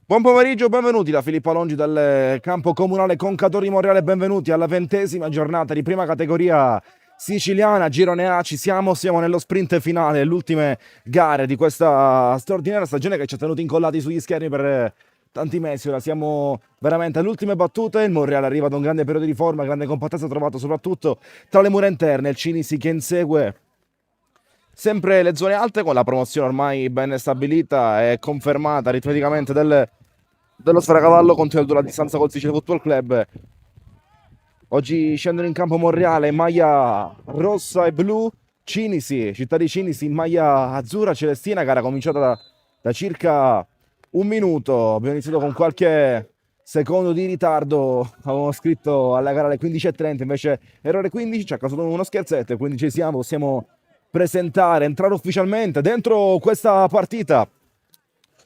Buon pomeriggio, benvenuti da Filippo Alongi dal campo comunale Concatori Monreale, benvenuti alla 20ª giornata di prima categoria siciliana, Girone A, siamo nello sprint finale, le ultime gare di questa straordinaria stagione che ci ha tenuti incollati sugli schermi per tanti mesi. Ora siamo veramente alle ultime battute, il Monreale arriva da un grande periodo di forma, grande compattezza trovato soprattutto tra le mura interne, il Cinisi che insegue sempre le zone alte con la promozione ormai ben stabilita e confermata aritmeticamente dello Sferacavallo contro la distanza col Sicilia Football Club. Oggi scendono in campo Monreale in maglia rossa e blu, Cinisi, città di Cinisi in maglia azzurra celestina, gara cominciata da circa un minuto. Abbiamo iniziato con qualche secondo di ritardo, avevamo scritto alla gara alle 15:30, invece errore 15, ci ha causato uno scherzetto, il 15esimo possiamo presentare, entrare ufficialmente dentro questa partita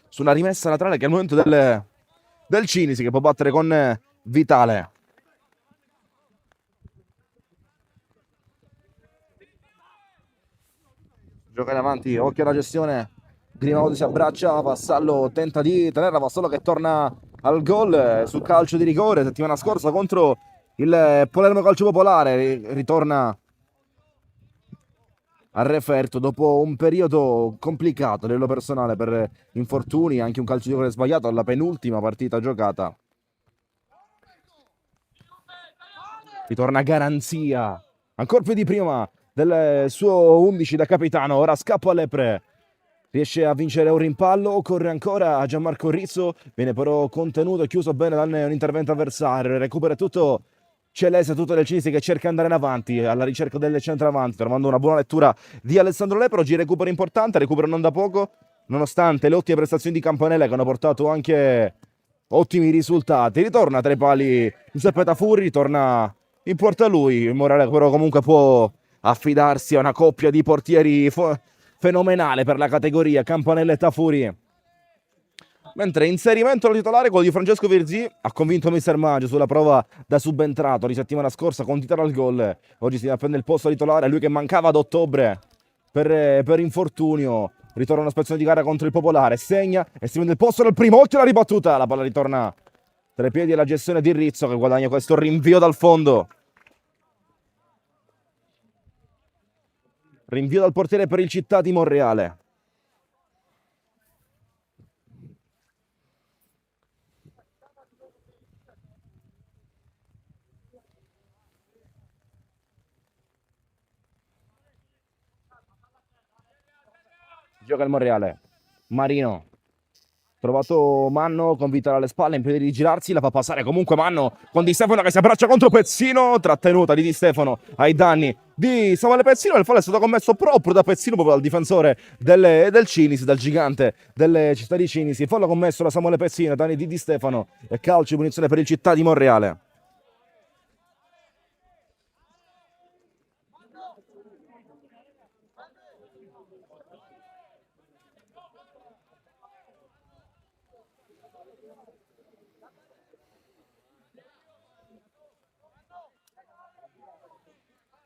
su una rimessa laterale che è il momento del Cinisi che può battere con Vitale. Gioca in avanti, occhio alla gestione. Grimaldi si abbraccia, Vassallo tenta di tenerla, Vassallo che torna al gol sul calcio di rigore settimana scorsa contro il Palermo Calcio Popolare, ritorna al referto dopo un periodo complicato a livello personale per infortuni, anche un calcio di rigore sbagliato alla penultima partita giocata. Ritorna Garanzia, ancora più di prima del suo 11 da capitano, ora scappa Lepre, riesce a vincere un rimpallo, corre ancora a Gianmarco Rizzo, viene però contenuto e chiuso bene da un intervento avversario, recupera tutto Celeste, tutto del Cinisi che cerca di andare in avanti alla ricerca del centravanti, trovando una buona lettura di Alessandro Lepre. Oggi recupero importante, recupero non da poco, nonostante le ottime prestazioni di Campanella che hanno portato anche ottimi risultati. Ritorna tra i pali Giuseppe Tafuri, ritorna in porta lui, il Morale però comunque può affidarsi a una coppia di portieri fenomenale per la categoria, Campanella e Tafuri. Mentre inserimento titolare, quello di Francesco Virzì, ha convinto Mister Maggio sulla prova da subentrato di settimana scorsa con titolo al gol. Oggi si prende il posto titolare, lui che mancava ad ottobre per infortunio. Ritorna una spezzone di gara contro il Popolare, segna e si prende il posto nel primo, occhio alla ribattuta, la palla ritorna tra i piedi e la gestione di Rizzo che guadagna questo rinvio dal fondo. Rinvio dal portiere per il Città di Monreale. Gioca il Monreale. Marino. Trovato Manno con Vitale alle spalle, impede di girarsi, la fa passare comunque Manno con Di Stefano che si abbraccia contro Pezzino, trattenuta di Stefano ai danni di Samuele Pezzino. Il fallo è stato commesso proprio da Pezzino, proprio dal difensore del Cinisi, dal gigante delle città di Cinisi. Fallo commesso da Samuele Pezzino ai danni di Stefano e calcio di punizione per il Città di Monreale.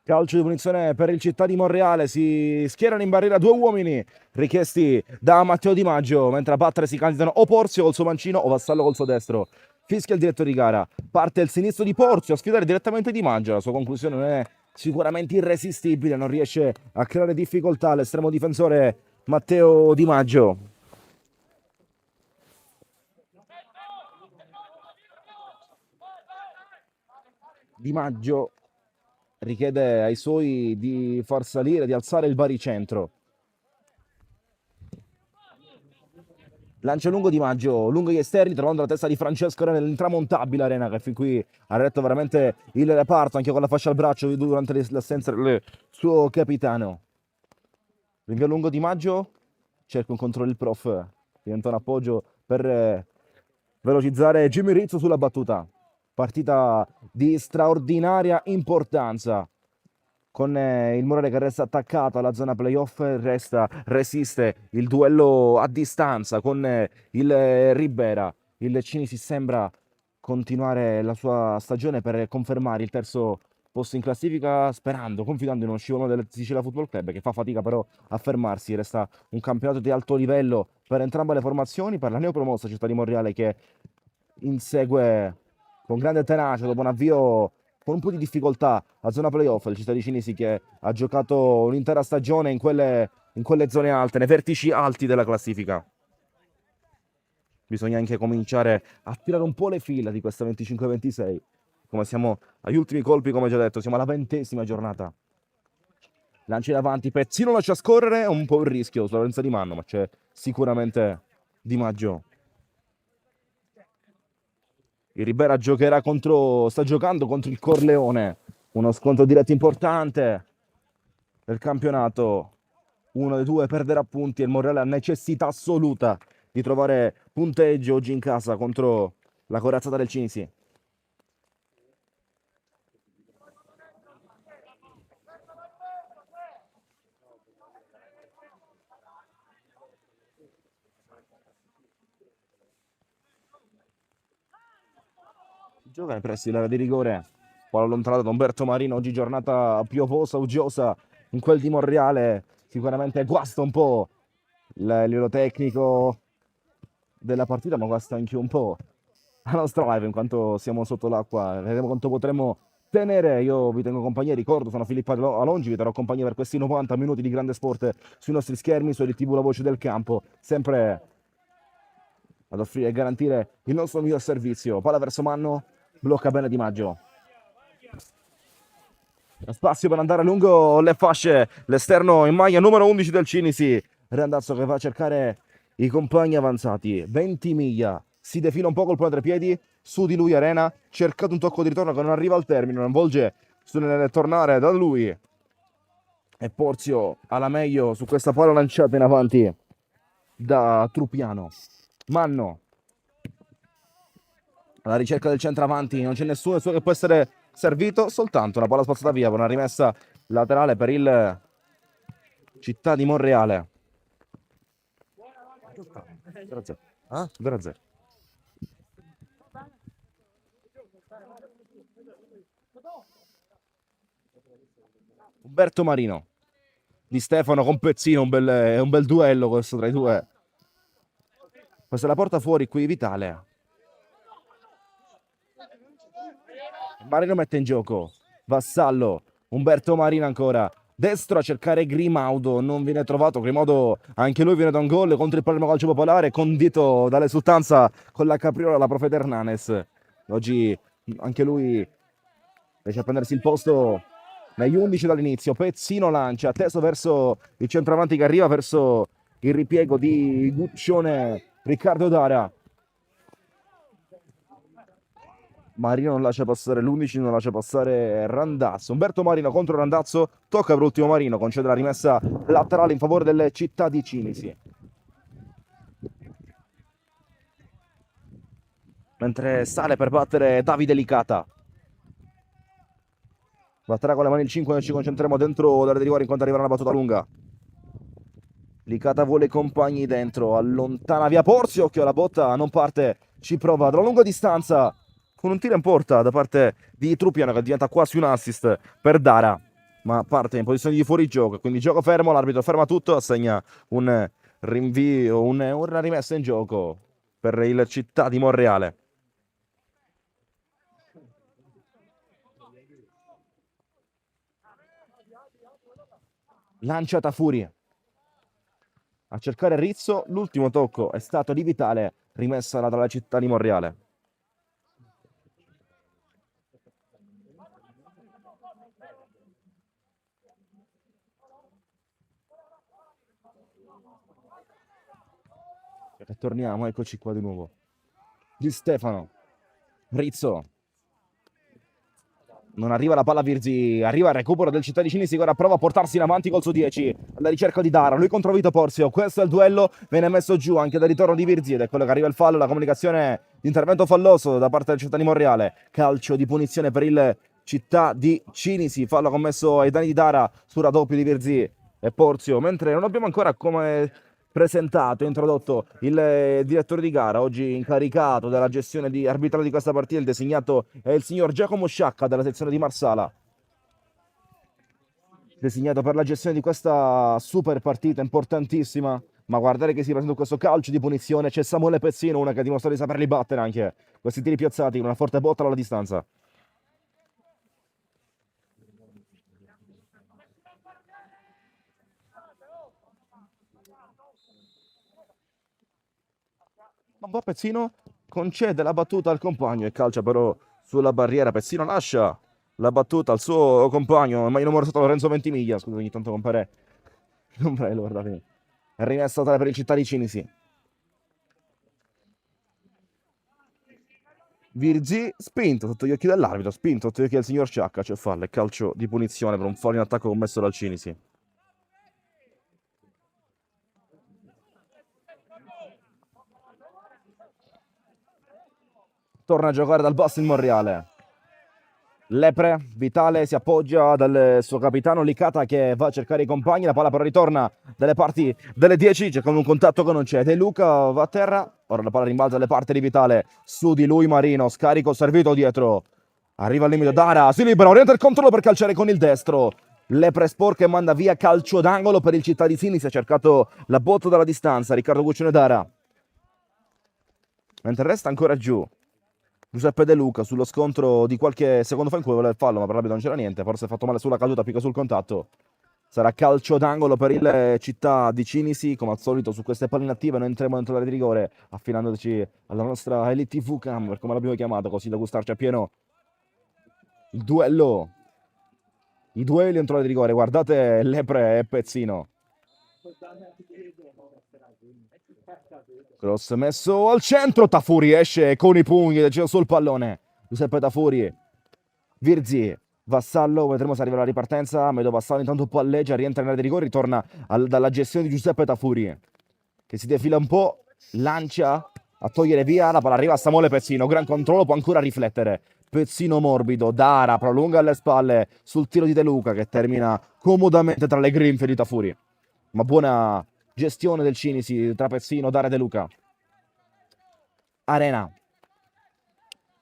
Calcio di punizione per il Città di Monreale, si schierano in barriera due uomini richiesti da Matteo Di Maggio, mentre a battere si candidano o Porzio col suo mancino o Vassallo col suo destro. Fischia il direttore di gara, parte il sinistro di Porzio a sfidare direttamente Di Maggio, la sua conclusione non è sicuramente irresistibile, non riesce a creare difficoltà all'estremo difensore Matteo Di Maggio. Di Maggio richiede ai suoi di far salire, di alzare il baricentro. Lancia lungo Di Maggio, lungo gli esterni, trovando la testa di Francesco nell'intramontabile Arena, che fin qui ha retto veramente il reparto, anche con la fascia al braccio durante l'assenza del suo capitano. Rinvio lungo Di Maggio, cerca un controllo il prof, diventa un appoggio per velocizzare Jimmy Rizzo sulla battuta. Partita di straordinaria importanza, con il Morale che resta attaccato alla zona playoff, resiste il duello a distanza con il Ribera. Il Cinisi sembra continuare la sua stagione per confermare il terzo posto in classifica, sperando, confidando in uno scivolone del Sicilia Football Club che fa fatica però a fermarsi. Resta un campionato di alto livello per entrambe le formazioni, per la neopromossa Città di Monreale che insegue con grande tenacia dopo un avvio con un po' di difficoltà a zona playoff. Il Città di Cinisi che ha giocato un'intera stagione in quelle zone alte, nei vertici alti della classifica. Bisogna anche cominciare a tirare un po' le fila di questa 25-26. Come siamo agli ultimi colpi, come già detto, siamo alla 20ª giornata. Lanci in avanti, Pezzino lascia scorrere, un po' il rischio sulla valenza di Manno, ma c'è sicuramente Di Maggio. Il Ribera sta giocando contro il Corleone, uno scontro diretto importante del campionato. Uno dei due perderà punti e il Monreale ha necessità assoluta di trovare punteggio oggi in casa contro la corazzata del Cinisi. Gioca nei pressi dell'area di rigore, palla allontanata da Umberto Marino. Oggi giornata piovosa, uggiosa in quel di Monreale. Sicuramente guasta un po' il livello tecnico della partita, ma guasta anche un po' la nostra live in quanto siamo sotto l'acqua. Vedremo quanto potremo tenere. Io vi tengo compagnia, ricordo, sono Filippo Alongi, vi terrò compagnia per questi 90 minuti di grande sport sui nostri schermi, su TV La Voce del Campo, sempre ad offrire e garantire il nostro miglior servizio. Palla verso Manno, blocca bene Di Maggio. Spazio per andare lungo le fasce, l'esterno in maglia numero 11 del Cinisi. Randazzo che va a cercare i compagni avanzati. 20 miglia, si defila un po' col piedi, su di lui Arena, cercato un tocco di ritorno che non arriva al termine, non volge nel tornare da lui. E Porzio alla meglio su questa palla lanciata in avanti da Truppiano. Manno alla ricerca del centravanti, non c'è nessuno che può essere servito, soltanto una palla spazzata via per una rimessa laterale per il Città di Monreale. 0-0. Ah, 0-0. Umberto Marino Di Stefano con Pezzino, un bel duello questo tra i due. Questa la porta fuori qui Vitale. Marino mette in gioco Vassallo, Umberto Marino ancora destro a cercare Grimaudo, non viene trovato. Grimaudo anche lui viene da un gol contro il Palermo Calcio Popolare, condito dall'esultanza con la capriola la Profeta Hernanes. Oggi anche lui riesce a prendersi il posto negli 11 dall'inizio. Pezzino lancia, teso verso il centravanti che arriva verso il ripiego di Guccione Riccardo Dara. Marino non lascia passare l'11, non lascia passare Randazzo. Umberto Marino contro Randazzo, tocca per ultimo Marino, concede la rimessa laterale in favore delle Città di Cinisi. Mentre sale per battere Davide Licata. Batterà con le mani il 5, noi ci concentriamo dentro l'area di rigore in quanto arriverà una battuta lunga. Licata vuole i compagni dentro, allontana via Porzio, occhio alla botta, non parte, ci prova dalla lunga distanza con un tiro in porta da parte di Truppiano che diventa quasi un assist per Dara, ma parte in posizione di fuorigioco, quindi gioco fermo, l'arbitro ferma tutto, assegna un rinvio, una rimessa in gioco per il Città di Monreale. Lanciata Furia a cercare Rizzo, l'ultimo tocco è stato di Vitale, rimessa dalla Città di Monreale. E torniamo, eccoci qua di nuovo. Di Stefano, Rizzo. Non arriva la palla a Virzi, arriva il recupero del Città di Cinisi che ora prova a portarsi in avanti col suo 10 alla ricerca di Dara, lui contro Vito Porzio, questo è il duello, viene messo giù anche dal ritorno di Virzi ed è quello che arriva il fallo, la comunicazione di intervento falloso da parte del Città di Monreale, calcio di punizione per il Città di Cinisi, fallo commesso ai danni di Dara su raddoppio di Virzi e Porzio, mentre non abbiamo ancora come presentato, introdotto il direttore di gara, oggi incaricato della gestione di arbitrale di questa partita. Il designato è il signor Giacomo Sciacca della sezione di Marsala, designato per la gestione di questa super partita importantissima. Ma guardate che si presenta questo calcio di punizione. C'è Samuele Pezzino, una che dimostra di saperli battere anche questi tiri piazzati con una forte botta alla distanza. Ma va Pezzino, concede la battuta al compagno e calcia però sulla barriera. Pezzino lascia la battuta al suo compagno, ma il numero stato Lorenzo Ventimiglia. Scusa, ogni tanto compare. Non prego, guardate. È rimessa tale per il Città di Cinisi. Virzi spinto sotto gli occhi dell'arbitro, spinto sotto gli occhi del signor Sciacca. C'è fallo e calcio di punizione per un fallo in attacco commesso dal Cinisi. Torna a giocare dal basso il Monreale. Lepre, vitale, si appoggia dal suo capitano Licata che va a cercare i compagni. La palla però ritorna dalle parti delle 10, cercando un contatto che non c'è. De Luca va a terra. Ora la palla rimbalza dalle parti di Vitale. Su di lui Marino, scarico servito dietro. Arriva al limite Dara, si libera, orienta il controllo per calciare con il destro. Lepre sporca e manda via calcio d'angolo per il Città di Sini. Si è cercato la botta dalla distanza. Riccardo Guccione Dara. Mentre resta ancora giù Giuseppe De Luca sullo scontro di qualche secondo fa in cui voleva il fallo, ma per l'arbitro non c'era niente. Forse ha fatto male sulla caduta più che sul contatto. Sarà calcio d'angolo per il Città di Cinisi. Come al solito su queste palle inattive noi entriamo dentro l'area di rigore, affinandoci alla nostra Elite TV Cam, per come l'abbiamo chiamato, così da gustarci appieno il duello. I duelli entro l'area di rigore. Guardate Lepre e Pezzino. Cross messo al centro, Tafuri esce con i pugni, decide sul pallone. Giuseppe Tafuri, Virzi, Vassallo, vedremo se arriva la ripartenza. Medo Vassallo intanto palleggia, rientra in area di rigore, ritorna dalla gestione di Giuseppe Tafuri, che si defila un po', lancia a togliere via, la palla arriva a Samuele Pezzino, gran controllo, può ancora riflettere. Pezzino morbido, Dara prolunga alle spalle sul tiro di De Luca che termina comodamente tra le grinfie di Tafuri. Ma buona gestione del Cinisi tra Pezzino, Dara e De Luca. Arena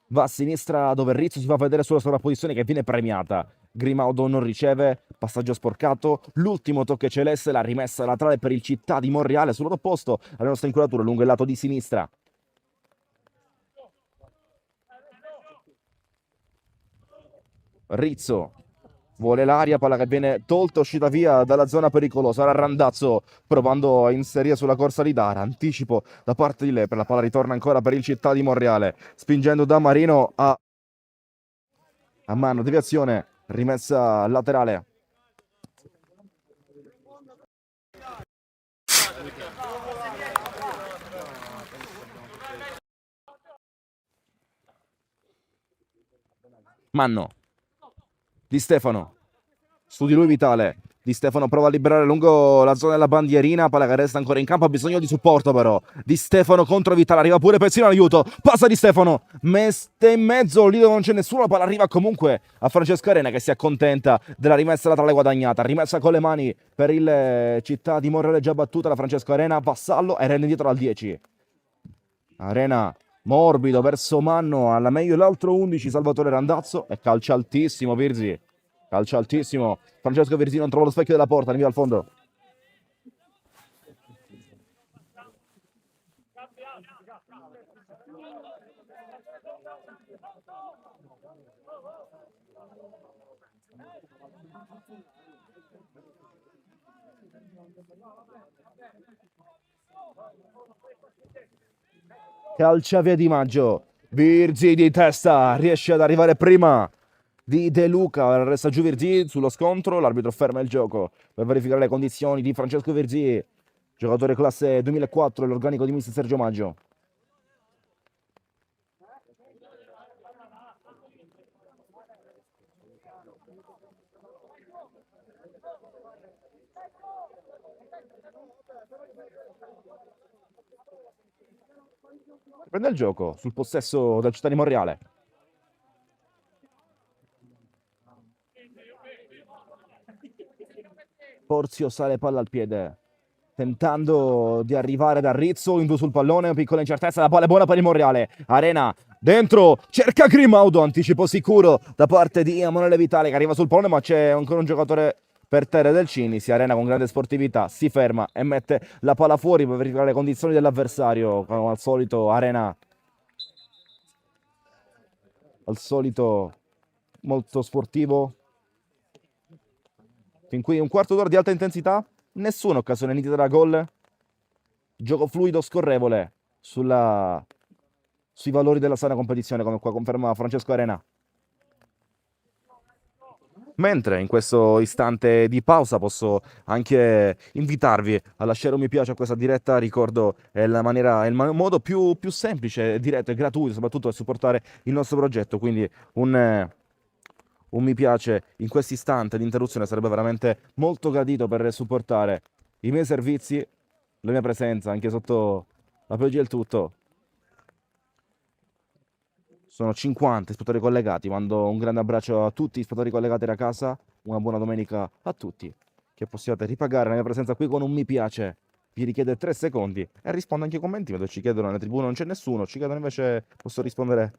va a sinistra dove Rizzo si fa vedere sulla sovrapposizione che viene premiata. Grimaudo non riceve, passaggio sporcato, l'ultimo tocco celeste, la rimessa laterale per il Città di Monreale sull'opposto alla nostra inculatura lungo il lato di sinistra. Rizzo vuole l'aria, palla che viene tolta, uscita via dalla zona pericolosa. Ora Randazzo provando a inserire sulla corsa di Dara, anticipo da parte di Lepre, la palla ritorna ancora per il Città di Monreale, spingendo da Marino a mano, deviazione, rimessa laterale. Manno, Di Stefano, su di lui Vitale. Di Stefano prova a liberare lungo la zona della bandierina, palla che resta ancora in campo, ha bisogno di supporto però. Di Stefano contro Vitale, arriva pure Pezzino all'aiuto, passa Di Stefano, mette in mezzo, lì dove non c'è nessuno, la palla arriva comunque a Francesco Arena che si accontenta della rimessa laterale guadagnata, rimessa con le mani per il Città di Monreale già battuta da Francesco Arena, Vassallo e rende indietro al 10. Arena morbido verso Manno, alla meglio l'altro 11 Salvatore Randazzo e calcio altissimo Virzi. Calcio altissimo. Francesco Virzi non trova lo specchio della porta, arriva al fondo. Calcia via Di Maggio. Virzi di testa riesce ad arrivare prima di De Luca, resta giù Virzi sullo scontro, l'arbitro ferma il gioco per verificare le condizioni di Francesco Virzi, giocatore classe 2004 l'organico di mister Sergio Maggio. Prende il gioco sul possesso del Città di Monreale. Porzio sale palla al piede. tentando di arrivare da Rizzo in due sul pallone, piccola incertezza, la palla è buona per il Monreale. Arena dentro, cerca Grimaudo, anticipo sicuro da parte di Emanuele Vitale che arriva sul pallone, ma c'è ancora un giocatore per terra del Cinisi. Arena con grande sportività si ferma e mette la palla fuori per verificare le condizioni dell'avversario. Come al solito Arena, al solito molto sportivo. Fin qui un quarto d'ora di alta intensità, nessuna occasione nitida da gol, gioco fluido, scorrevole sui valori della sana competizione, come qua conferma Francesco Arena. Mentre in questo istante di pausa posso anche invitarvi a lasciare un mi piace a questa diretta. Ricordo è il modo più semplice, diretto e gratuito soprattutto per supportare il nostro progetto, quindi un mi piace in questo istante di interruzione sarebbe veramente molto gradito per supportare i miei servizi, la mia presenza anche sotto la pioggia e il tutto. Sono 50 spettatori collegati, mando un grande abbraccio a tutti gli spettatori collegati da casa, una buona domenica a tutti, che possiate ripagare la mia presenza qui con un mi piace. Vi richiede 3 secondi e rispondo anche ai commenti, vedo ci chiedono nelle tribune non c'è nessuno, ci chiedono invece posso rispondere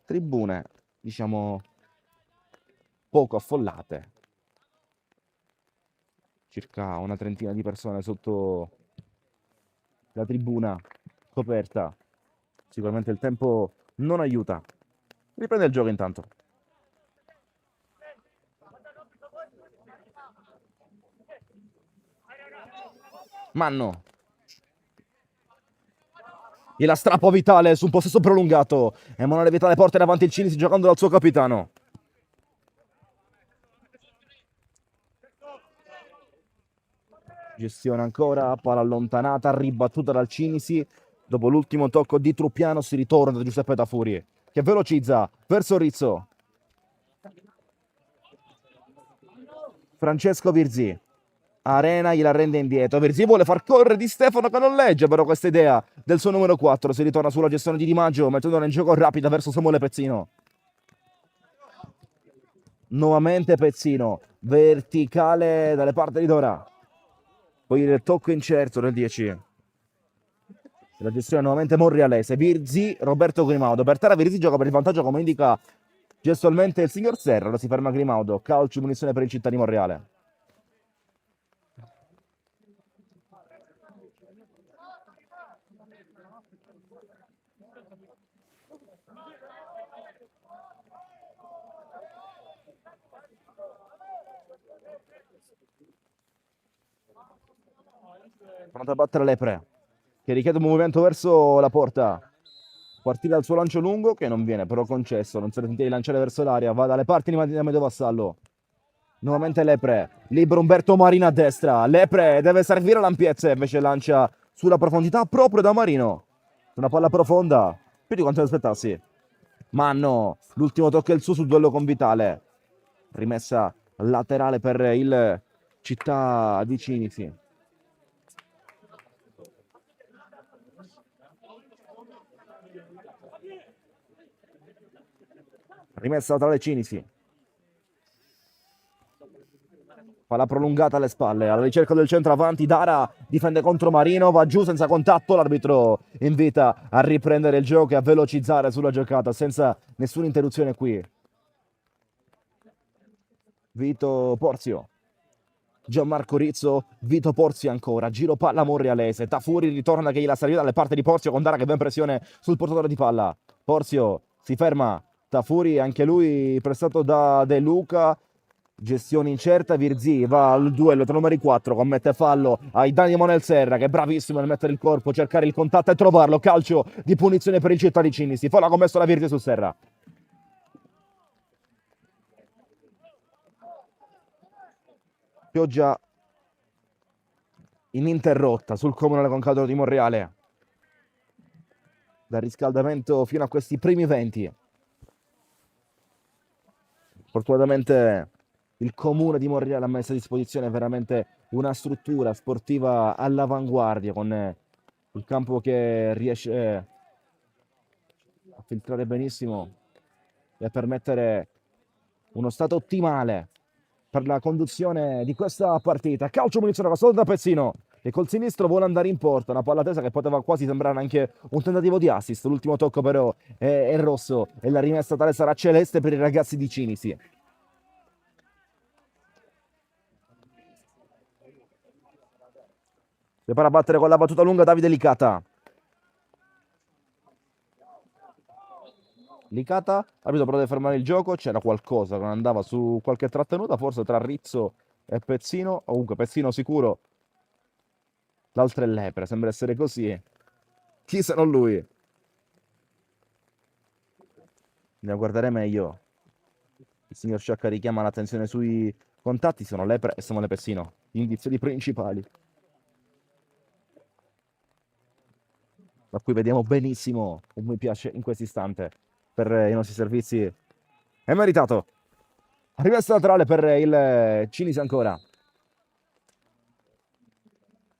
tribune, diciamo poco affollate, circa una trentina di persone sotto la tribuna coperta. Sicuramente il tempo non aiuta. Riprende il gioco intanto. Manno. E la strappo Vitale su un possesso prolungato. Emanuele Vitale porta in avanti il Cinisi giocando dal suo capitano. Gestione ancora, palla allontanata, ribattuta dal Cinisi. Dopo l'ultimo tocco di Truppiano si ritorna da Giuseppe Tafuri, che velocizza verso Rizzo. Francesco Virzì. Arena gliela rende indietro. Virzì vuole far correre Di Stefano che non legge però questa idea del suo numero 4. Si ritorna sulla gestione di Di Maggio, mettendola in gioco rapida verso Samuele Pezzino. Nuovamente Pezzino, verticale dalle parti di Dora. Poi il tocco incerto del 10. La gestione nuovamente Monrealese. Virzì, Roberto Grimaudo. Per terra Virzì gioca per il vantaggio come indica gestualmente il signor Serra. Ora si ferma Grimaudo. Calcio, munizione per il città di Monreale. Pronto a battere Lepre, che richiede un movimento verso la porta. Partire dal suo lancio lungo, che non viene però concesso. Non si tenta di lanciare verso l'aria. Va dalle parti di Amedeo Vassallo. Nuovamente Lepre. Libero Umberto Marino a destra. Lepre deve servire l'ampiezza. Invece lancia sulla profondità proprio da Marino. Una palla profonda. Più di quanto aspettassi. Manno. L'ultimo tocco è il suo sul duello con Vitale. Rimessa laterale per il Città di Cinisi. Rimessa tra le Cinisi. Palla prolungata alle spalle, alla ricerca del centro avanti, Dara difende contro Marino, va giù senza contatto, l'arbitro invita a riprendere il gioco e a velocizzare sulla giocata senza nessuna interruzione qui. Vito Porzio. Gianmarco Rizzo, Vito Porzio ancora, giro palla Monrealese, Tafuri ritorna che gliela serviva dalle parti di Porzio con Dara che va in pressione sul portatore di palla. Porzio si ferma, Tafuri anche lui prestato da De Luca. Gestione incerta, Virzì va al duello tra numeri 4, commette fallo ai danni di Manuel Serra che è bravissimo nel mettere il corpo, cercare il contatto e trovarlo. Calcio di punizione per il Città di Cinisi. Fallo ha commesso la Virzì su Serra. Pioggia ininterrotta sul comunale Concadoro di Monreale. Dal riscaldamento fino a questi primi venti. Fortunatamente il comune di Monreale ha messo a disposizione veramente una struttura sportiva all'avanguardia con il campo che riesce a filtrare benissimo e a permettere uno stato ottimale per la conduzione di questa partita. Calcio munizione solo da Pezzino. che col sinistro vuole andare in porta, una palla tesa che poteva quasi sembrare anche un tentativo di assist, l'ultimo tocco però è rosso e la rimessa tale sarà celeste per i ragazzi di Cinisi. Prepara a battere con la battuta lunga Davide Licata. Licata, l'arbitro però deve fermare il gioco, c'era qualcosa che non andava su qualche trattenuta, forse tra Rizzo e Pezzino, o comunque Pezzino sicuro, l'altro è Lepre, sembra essere così. Chi se non lui? Andiamo a guardare meglio. Il signor Sciacca richiama l'attenzione sui contatti, sono Lepre e Samuele Pezzino, gli indizi principali. Da cui vediamo benissimo un mi piace in questo istante per i nostri servizi. È meritato. Rimessa laterale per il Cinisi ancora.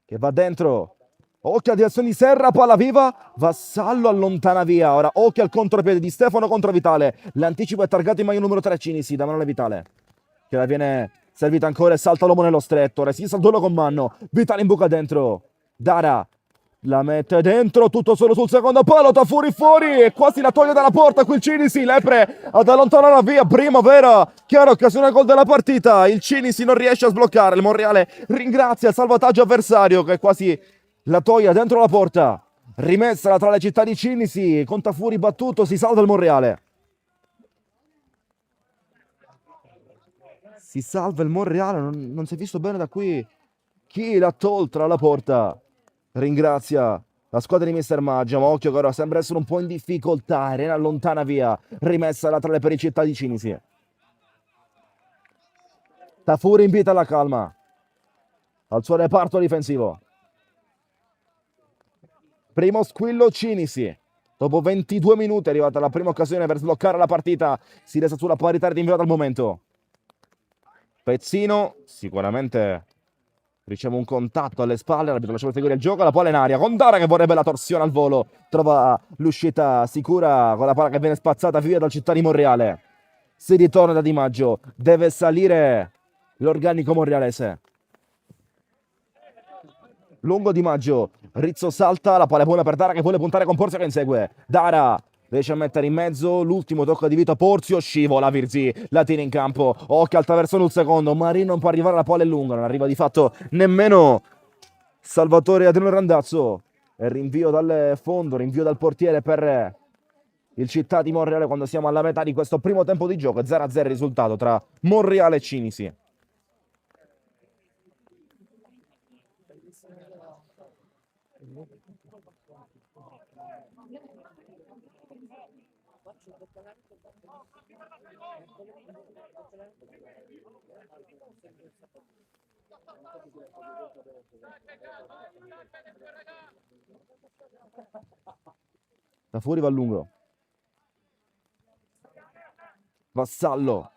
Che va dentro. Occhio a direzione di Serra, palla viva. Vassallo allontana via. Ora occhio al contropiede di Stefano contro Vitale. L'anticipo è targato in maglia numero 3 Cinisi da Manuele Vitale. Che la viene servita ancora e salta l'uomo nello stretto. Resiste al duello con Manno. Vitale in buca dentro. Dara la mette dentro, tutto solo sul secondo palo, fuori e quasi la toglie dalla porta qui il Cinisi, Lepre ad allontanare la via, primavera, chiara occasione gol della partita, il Cinisi non riesce a sbloccare, il Monreale ringrazia il salvataggio avversario che quasi la toglie dentro la porta, rimessa tra le città di Cinisi, Contafuri battuto, si salva il Monreale. Si salva il Monreale, non si è visto bene da qui chi l'ha tolta alla porta. Ringrazia la squadra di Mister Maggio, ma occhio che ora sembra essere un po' in difficoltà. Arena allontana via, rimessa laterale per i città di Cinisi. Tafuri invita alla calma al suo reparto difensivo. Primo squillo Cinisi. Dopo 22 minuti è arrivata la prima occasione per sbloccare la partita. Si resta sulla parità di inviato al momento. Pezzino sicuramente riceve un contatto alle spalle, l'arbitro lascia seguire il gioco, la palla in aria, Condara che vorrebbe la torsione al volo, trova l'uscita sicura con la palla che viene spazzata via dal città di Monreale. Si ritorna da Di Maggio, deve salire l'organico monrealese. Lungo Di Maggio, Rizzo salta, la palla è buona per Dara che vuole puntare con Porzio che insegue. Dara riesce a mettere in mezzo l'ultimo tocco di vita, Porzio scivola, Virzi la tira in campo, occhio al traversone il secondo, Marino non può arrivare, la palla è lunga, non arriva di fatto nemmeno Salvatore Adriano Randazzo. E rinvio dal fondo, rinvio dal portiere per il città di Monreale quando siamo alla metà di questo primo tempo di gioco, 0-0 il risultato tra Monreale e Cinisi. Da fuori va a lungo. Vassallo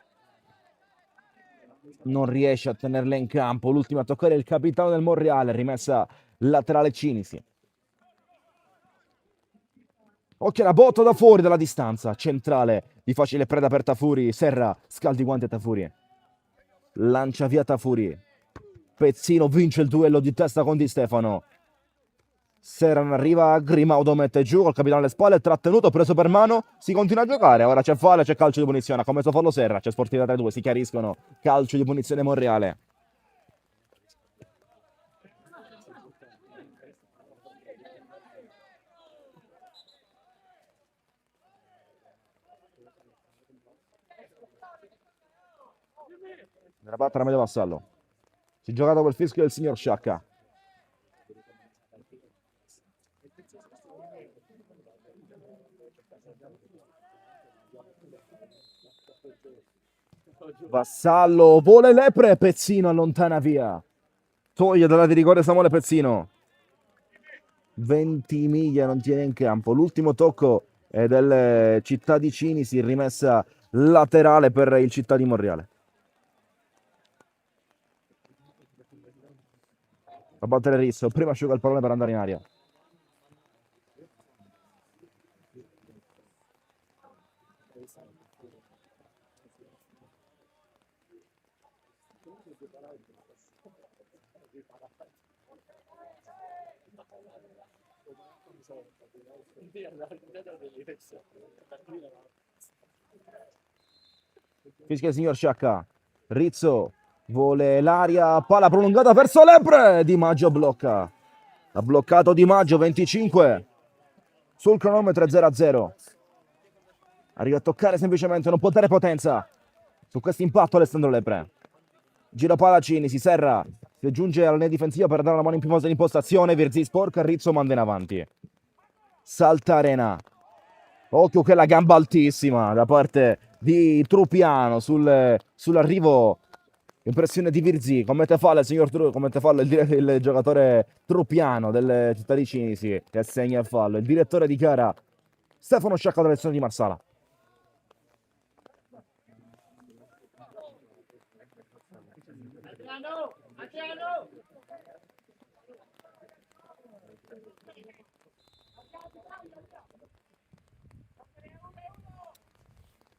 non riesce a tenerla in campo. L'ultimo a toccare è il capitano del Monreale, rimessa laterale Cinisi. Occhio alla botta da fuori dalla distanza, centrale di facile preda per Tafuri. Serra scaldi i guanti a Tafuri. Lancia via Tafuri. Pezzino vince il duello di testa con Di Stefano. Serra non arriva, Grimaudo mette giù col capitano alle spalle, trattenuto, preso per mano, si continua a giocare, ora c'è fallo, c'è calcio di punizione, ha commesso fallo Serra, c'è sportiva tra i due, si chiariscono, calcio di punizione Monreale. Nella battere meglio Vassallo. Si gioca dopo il fischio del signor Sciacca. Vassallo, vuole Lepre, Pezzino allontana via. Toglie dalla di rigore Samuele Pezzino. 20 miglia non tiene in campo. L'ultimo tocco è del città di Cinisi, rimessa laterale per il città di Monreale. A battere Risso, prima asciuga il pallone per andare in aria. Fischia il signor Sciacca. Rizzo vuole l'aria, palla prolungata verso Lepre. Di Maggio blocca. Ha bloccato Di Maggio, 25. Sul cronometro 0-0. Arriva a toccare semplicemente, non può dare potenza. Su questo impatto Alessandro Lepre. Giro Palacini, si serra. Si aggiunge alla linea difensiva per dare una mano in più in impostazione. Virzi sporca, Rizzo manda in avanti. Salta Arena. Occhio che la gamba altissima da parte di Trupiano sull'arrivo. Impressione di Virzi. Commette fallo il signor commette fallo il giocatore Trupiano del Città di Cinisi che segna il fallo. Il direttore di gara Stefano Sciacca della lezione di Marsala.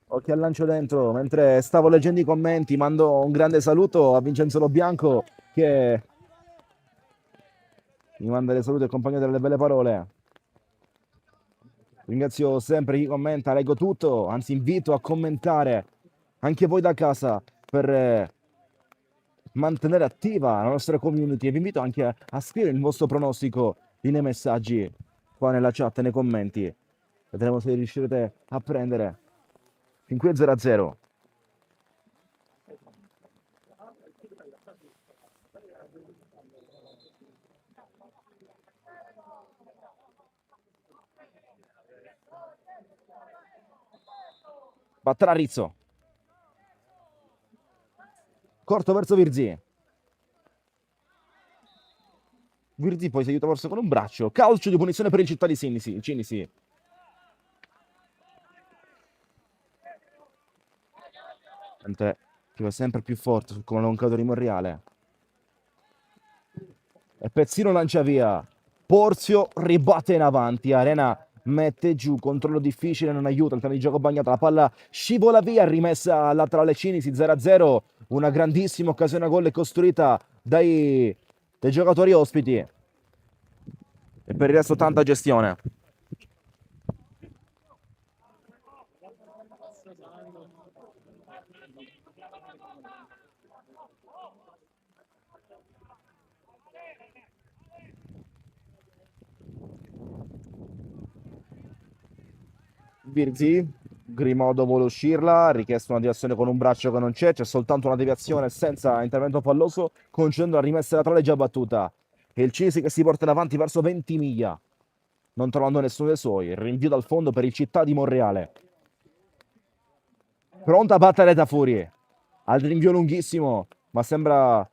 Occhio al lancio dentro, mentre stavo leggendo i commenti, mando un grande saluto a Vincenzo Lo Bianco che mi manda le salute e compagno delle belle parole. Ringrazio sempre chi commenta, leggo tutto, anzi invito a commentare anche voi da casa per mantenere attiva la nostra community e vi invito anche a scrivere il vostro pronostico nei messaggi qua nella chat, nei commenti. Vedremo se riuscirete a prendere fin qui 0-0. Batterà Rizzo. Corto verso Virzi. Virzi poi si aiuta forse con un braccio. Calcio di punizione per il Città di Cinisi. Che va sempre più forte sul colonnone di Monreale. E Pezzino lancia via. Porzio ribatte in avanti. Arena mette giù. Controllo difficile, non aiuta. Il piano di gioco bagnato. La palla scivola via. Rimessa laterale Cinisi 0-0. Una grandissima occasione a gol costruita dai giocatori ospiti. E per il resto tanta gestione. Virzi, Grimodo vuole uscirla, ha richiesto una deviazione con un braccio che non c'è soltanto una deviazione senza intervento falloso, concedendo la rimessa laterale già battuta. E il Cinisi che si porta in avanti verso 20 miglia, non trovando nessuno dei suoi. Rinvio dal fondo per il Città di Monreale. Pronta a battere Tafuri. Al rinvio lunghissimo, ma sembra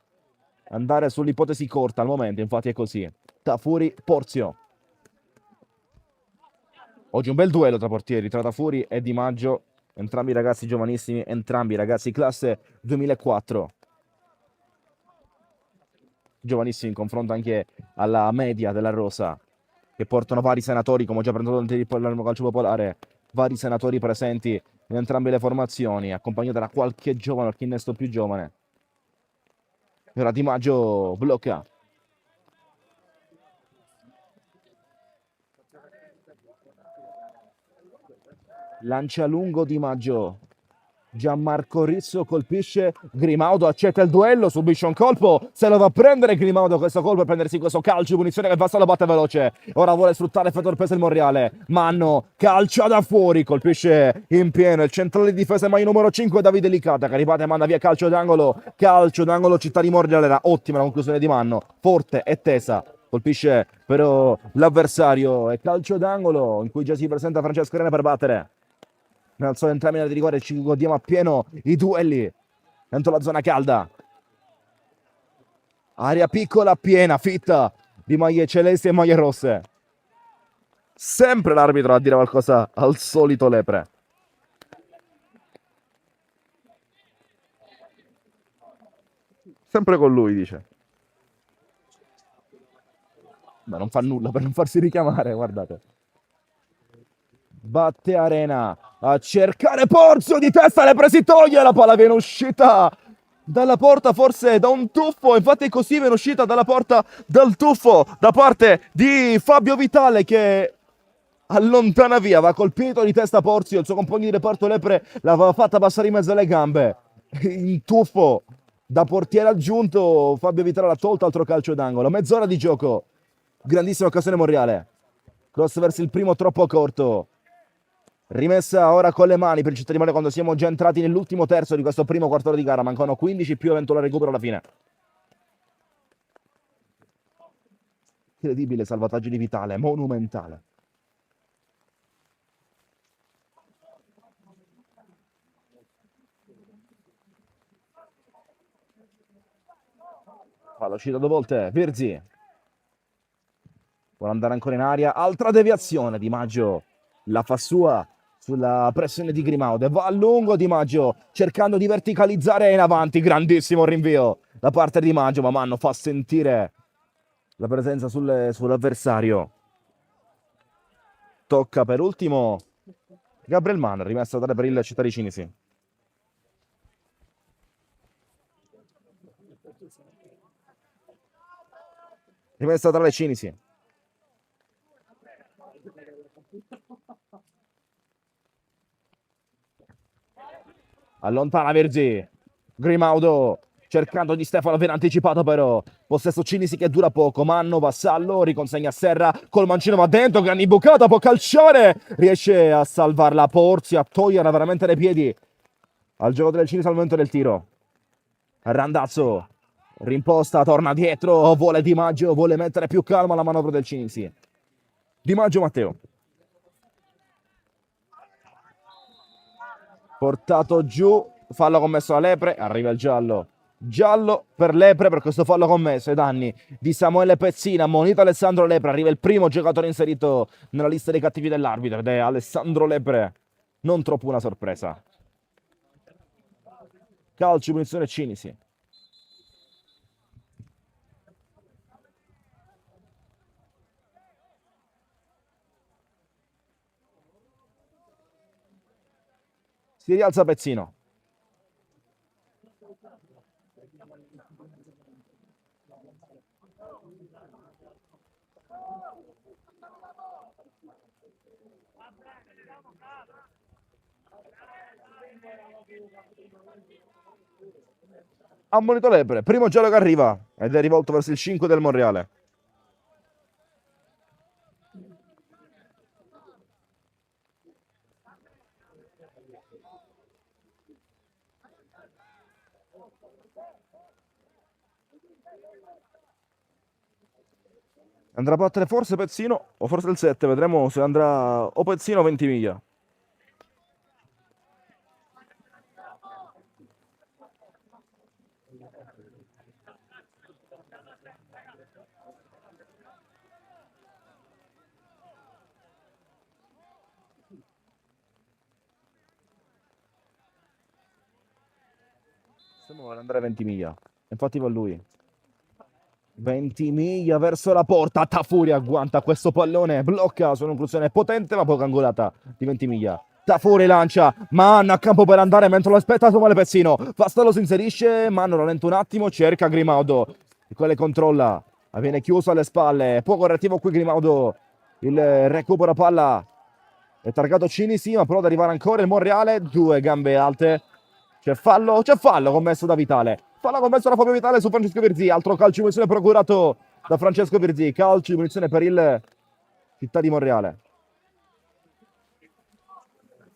andare sull'ipotesi corta al momento, infatti è così. Tafuri, Porzio. Oggi un bel duello tra portieri, tra Tafuri e Di Maggio, entrambi ragazzi giovanissimi, entrambi ragazzi classe 2004. Giovanissimi in confronto anche alla media della rosa, che portano vari senatori, come ho già presentato nel calcio popolare, vari senatori presenti in entrambe le formazioni, accompagnati da qualche giovane, qualche innesto più giovane. E ora Di Maggio blocca. Lancia lungo Di Maggio. Gianmarco Rizzo colpisce, Grimaudo accetta il duello, subisce un colpo, se lo va a prendere Grimaudo questo colpo per prendersi questo calcio di punizione che Vassalo batte veloce. Ora vuole sfruttare effetto sorpresa il Monreale. Manno calcia da fuori, colpisce in pieno il centrale di difesa mai numero 5 Davide Licata che riparte e manda via calcio d'angolo. Calcio d'angolo Città di Monreale, era ottima la conclusione di Manno, forte e tesa. Colpisce però l'avversario e calcio d'angolo in cui già si presenta Francesco Arena per battere. Nel solo entrambi di rigore ci godiamo appieno i duelli dentro la zona calda. Area piccola piena, fitta di maglie celesti e maglie rosse. Sempre l'arbitro a dire qualcosa al solito Lepre. Sempre con lui, dice. Beh, non fa nulla per non farsi richiamare, guardate. Batte Arena a cercare Porzio di testa, Lepre si toglie, la palla viene uscita dalla porta, forse da un tuffo, infatti così viene uscita dalla porta dal tuffo da parte di Fabio Vitale che allontana via, va colpito di testa Porzio, il suo compagno di reparto Lepre l'aveva fatta passare in mezzo alle gambe, in tuffo da portiere aggiunto, Fabio Vitale l'ha tolto, altro calcio d'angolo, mezz'ora di gioco, grandissima occasione Monreale, cross verso il primo troppo corto, rimessa ora con le mani per il Città di quando siamo già entrati nell'ultimo terzo di questo primo quarto d'ora di gara, mancano 15 più eventuale recupero alla fine. Incredibile salvataggio di Vitale, monumentale. Palla uscita due volte, Virzi. Vuole andare ancora in aria, altra deviazione, Di Maggio la fa sua sulla pressione di Grimaldo, va a lungo Di Maggio cercando di verticalizzare in avanti, grandissimo rinvio da parte di Di Maggio, ma Manno fa sentire la presenza sull'avversario. Tocca per ultimo Gabriel Mann, rimessa da dare per il Città di Cinisi. Rimessa tra le Cinisi. Allontana Verzi. Grimaudo cercando di Stefano, ben anticipato però. Possesso Cinisi che dura poco. Manno, vassallo, riconsegna a Serra. Col mancino va dentro, gran imbucata, può calciare. Riesce a salvarla Porzio, a toglierla veramente dai piedi. Al gioco del Cinisi al momento del tiro. Randazzo. Rimposta, torna dietro. Vuole Di Maggio, vuole mettere più calma la manovra del Cinisi. Di Maggio Matteo. Portato giù, fallo commesso a Lepre, arriva il giallo. Giallo per Lepre per questo fallo commesso ai danni di Samuele Pezzina, ammonito Alessandro Lepre, arriva il primo giocatore inserito nella lista dei cattivi dell'arbitro ed è Alessandro Lepre, non troppo una sorpresa. Calcio, punizione Cinisi. Si rialza Pezzino. Ammonito Lepre, primo giallo che arriva ed è rivolto verso il 5 del Monreale. Andrà a battere forse Pezzino o forse il 7, vedremo se andrà o Pezzino o Ventimiglia. Vuole andare a Ventimiglia, infatti va lui. Ventimiglia verso la porta, Tafuria agguanta questo pallone, blocca su un'inclusione potente ma poco angolata di Ventimiglia. Tafuria lancia, Manno a campo per andare mentre lo aspetta Samuele Pezzino. Fastallo si inserisce, Manno rallenta un attimo, cerca Grimaudo, il quale controlla, viene chiuso alle spalle, poco correttivo qui Grimaudo, il recupero palla, è targato Cinisi ma prova ad arrivare ancora il Monreale, due gambe alte, c'è fallo commesso da Vitale. Fallo commesso da Fabio Vitale su Francesco Virzi. Altro calcio di munizione procurato da Francesco Virzi. Calcio di munizione per il Città di Monreale.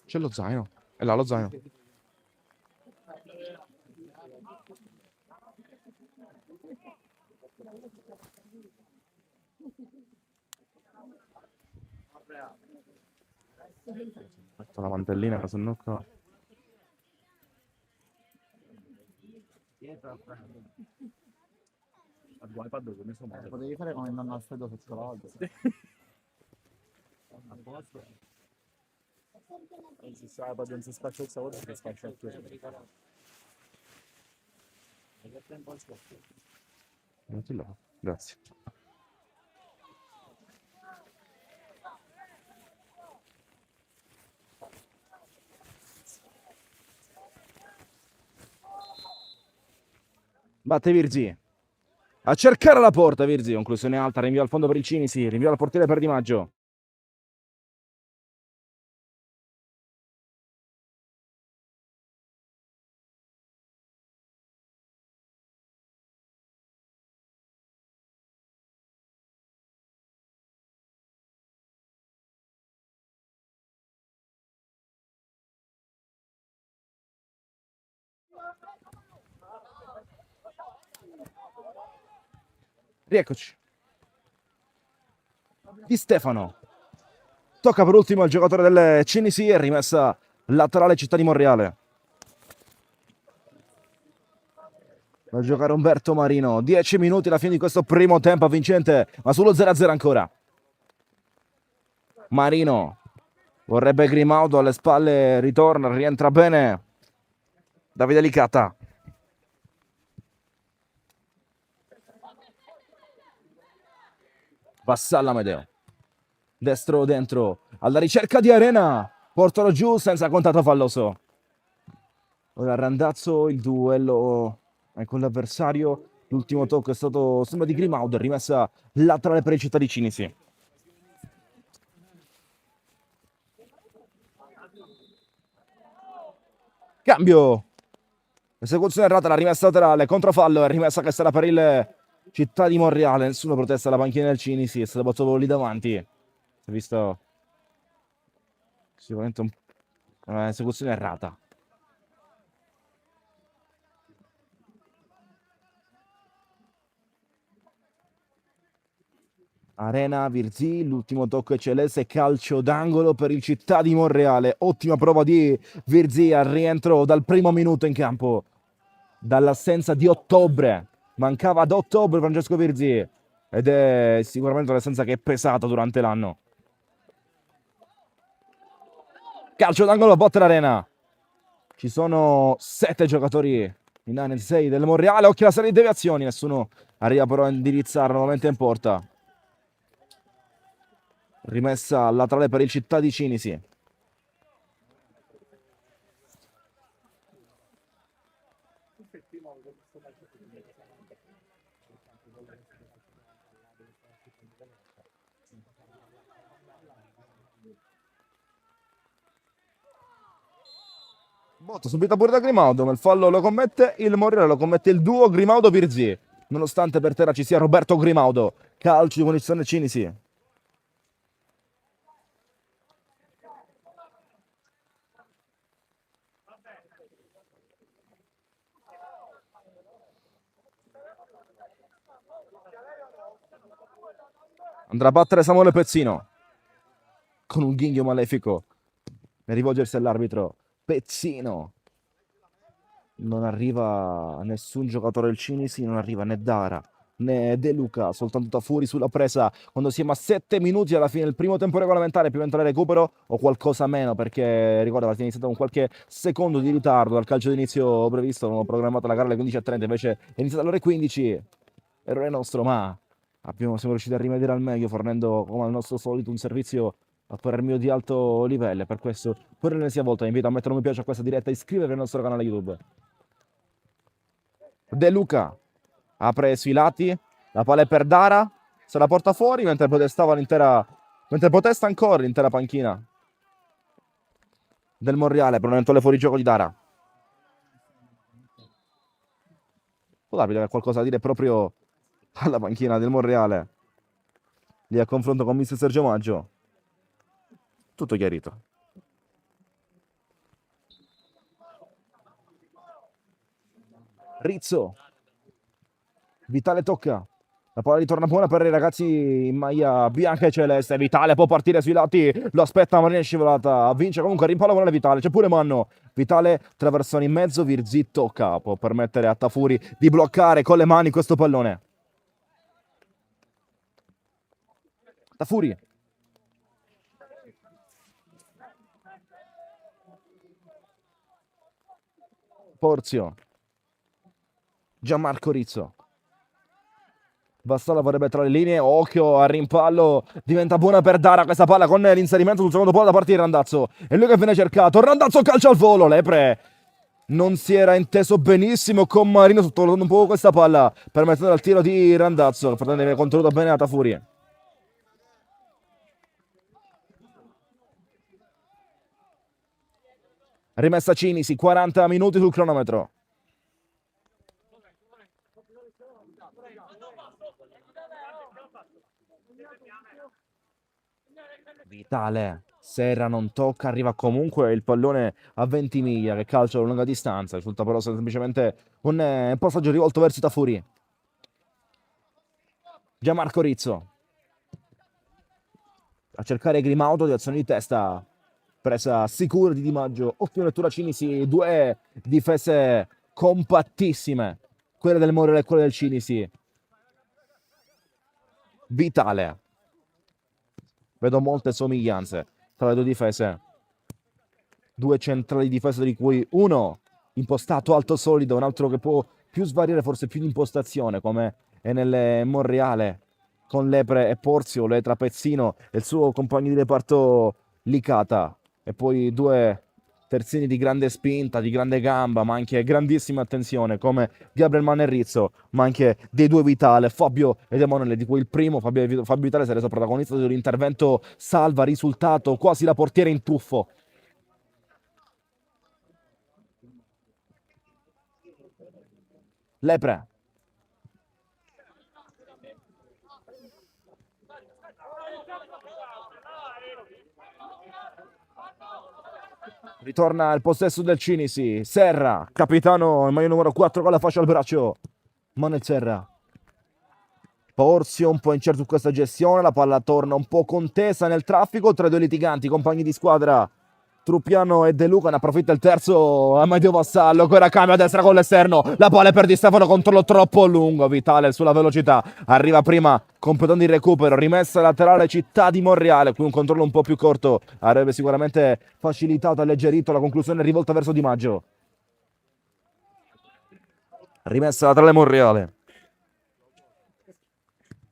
C'è lo zaino. È là lo zaino. Metto la mantellina che se no qua. Potevi fare come nonno Alfredo sotto l'albero. A posto. Non si sa, non si spaccia il sapore, si spaccia il tuo. Grazie. Batte Virzi. A cercare la porta Virzi, conclusione alta, rinvio al fondo per il Cinisi, rinvio al portiere per Di Maggio. Rieccoci. Di Stefano. Tocca per ultimo al giocatore del Cinisi e rimessa laterale Città di Monreale. Va a giocare Umberto Marino. 10 minuti alla fine di questo primo tempo vincente, ma sullo 0-0 ancora. Marino. Vorrebbe Grimaudo alle spalle, ritorna, rientra bene. Davide Licata. Vassalla Amedeo. Destro dentro, alla ricerca di Arena. Portalo giù senza contatto falloso. Ora Randazzo, il duello con l'avversario. L'ultimo tocco è stato, sembra, di Grimaudo, rimessa laterale per il Città di Cinisi. Cambio. Esecuzione errata, la rimessa laterale, controfallo e rimessa che sarà per il Città di Monreale. Nessuno protesta alla panchina del Cinisi, è stato botto lì davanti. Si è visto sicuramente un'esecuzione errata. Arena, Virzi, l'ultimo tocco è celeste, calcio d'angolo per il Città di Monreale. Ottima prova di Virzi al rientro dal primo minuto in campo, dall'assenza di ottobre. Mancava ad ottobre Francesco Virzi ed è sicuramente un'assenza che è pesata durante l'anno. Calcio d'angolo, botte l'Arena. Ci sono 7 giocatori in area 6 del Monreale. Occhio alla serie di deviazioni, nessuno arriva però a indirizzare nuovamente in porta. Rimessa laterale per il Città di Cinisi. Botta subito pure da Grimaudo, ma il fallo lo commette il Monreale, lo commette il duo Grimaudo-Virzi. Nonostante per terra ci sia Roberto Grimaudo. Calcio di punizione Cinisi. Andrà a battere Samuele Pezzino con un ghinghio malefico nel rivolgersi all'arbitro. Pezzino. Non arriva nessun giocatore del Cinisi, non arriva né Dara né De Luca, soltanto Tafuri sulla presa quando siamo a 7 minuti alla fine del primo tempo regolamentare. Prima di entrare recupero o qualcosa meno, perché ricorda è iniziato con qualche secondo di ritardo dal calcio d'inizio previsto. Avevamo programmato la gara alle 15:30, invece è iniziata alle ore 15. Errore nostro, ma siamo riusciti a rimediare al meglio, fornendo come al nostro solito un servizio a parer mio di alto livello. Per questo, per l'ennesima volta, vi invito a mettere un mi piace a questa diretta e iscrivervi al nostro canale YouTube. De Luca apre sui lati, la palla è per Dara, se la porta fuori mentre protesta ancora l'intera panchina del Monreale per un eventuale fuorigioco di Dara. L'arbitro ha qualcosa da dire proprio alla panchina del Monreale, lì a confronto con mister Sergio Maggio. Tutto chiarito. Rizzo. Vitale tocca. La palla ritorna buona per i ragazzi in maglia bianca e celeste. Vitale può partire sui lati. Lo aspetta Marina scivolata. Vince comunque, rimpalla buona Vitale. C'è pure Manno. Vitale traversone in mezzo. Virzi tocca. Può permettere a Tafuri di bloccare con le mani questo pallone. Tafuri. Porzio. Gianmarco Rizzo. Vassala vorrebbe tra le linee, occhio al rimpallo, diventa buona per Dara questa palla con l'inserimento sul secondo palo da parte di Randazzo. E lui che viene cercato, Randazzo calcia al volo, Lepre non si era inteso benissimo con Marino, sottovalutando un po' questa palla, permettendo il tiro di Randazzo, che fratello aveva contenuto bene la Tafuri. Rimessa Cinisi, 40 minuti sul cronometro. Vitale, Serra non tocca, arriva comunque il pallone a 20 miglia, che calcio a lunga distanza, risulta però semplicemente un passaggio rivolto verso Tafuri. Gianmarco Rizzo a cercare Grimaudo di azione di testa, presa sicura di Di Maggio, ottima lettura Cinisi, due difese compattissime, quella del Morello e quella del Cinisi. Vitale, vedo molte somiglianze tra le due difese, due centrali di difesa di cui uno impostato alto solido, un altro che può più svariare, forse più di impostazione, come è nel Monreale con Lepre e Porzio, le Trapezzino e il suo compagno di reparto Licata, e poi due terzini di grande spinta, di grande gamba, ma anche grandissima attenzione, come Gabriel Mannerrizzo, ma anche dei due Vitale, Fabio ed Emanuele, di cui il primo, Fabio Vitale, si è reso protagonista di un intervento salva, risultato quasi la portiera in tuffo. Lepre. Ritorna il possesso del Cinisi. Serra, capitano, il maglia numero 4 con la fascia al braccio. Manuel Serra. Porzio un po' incerto su questa gestione. La palla torna un po' contesa nel traffico tra i due litiganti, compagni di squadra. Truppiano e De Luca, ne approfitta il terzo Amedeo Vassallo, che ora cambia a destra con l'esterno, la palla è per Di Stefano, controllo troppo lungo, Vitale sulla velocità, arriva prima completando il recupero, rimessa laterale Città di Monreale, qui un controllo un po' più corto, avrebbe sicuramente facilitato, alleggerito la conclusione rivolta verso Di Maggio. Rimessa laterale Monreale.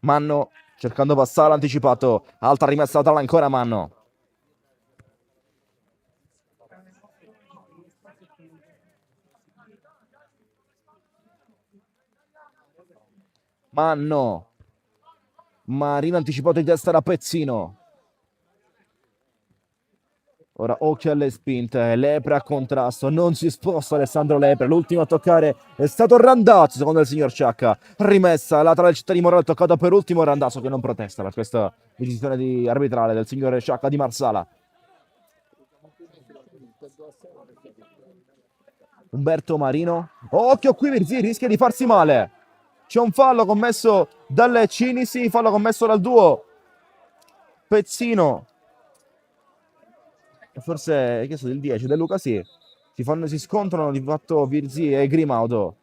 Manno cercando Vassallo, anticipato, alta rimessa laterale ancora Manno. Manno. Marino anticipato di testa da Pezzino. Ora occhio alle spinte, Lepre a contrasto, non si sposta Alessandro Lepre, l'ultimo a toccare è stato Randazzo secondo il signor Ciacca, rimessa laterale Città di Morale, toccata per ultimo Randazzo, che non protesta per questa decisione arbitrale del signor Ciacca di Marsala. Umberto Marino, occhio qui Virzì, rischia di farsi male, c'è un fallo commesso dalle Cinisi, fallo commesso dal duo Pezzino, forse è chiesto del 10, De Luca sì, si scontrano di fatto Virzì e Grimaudo.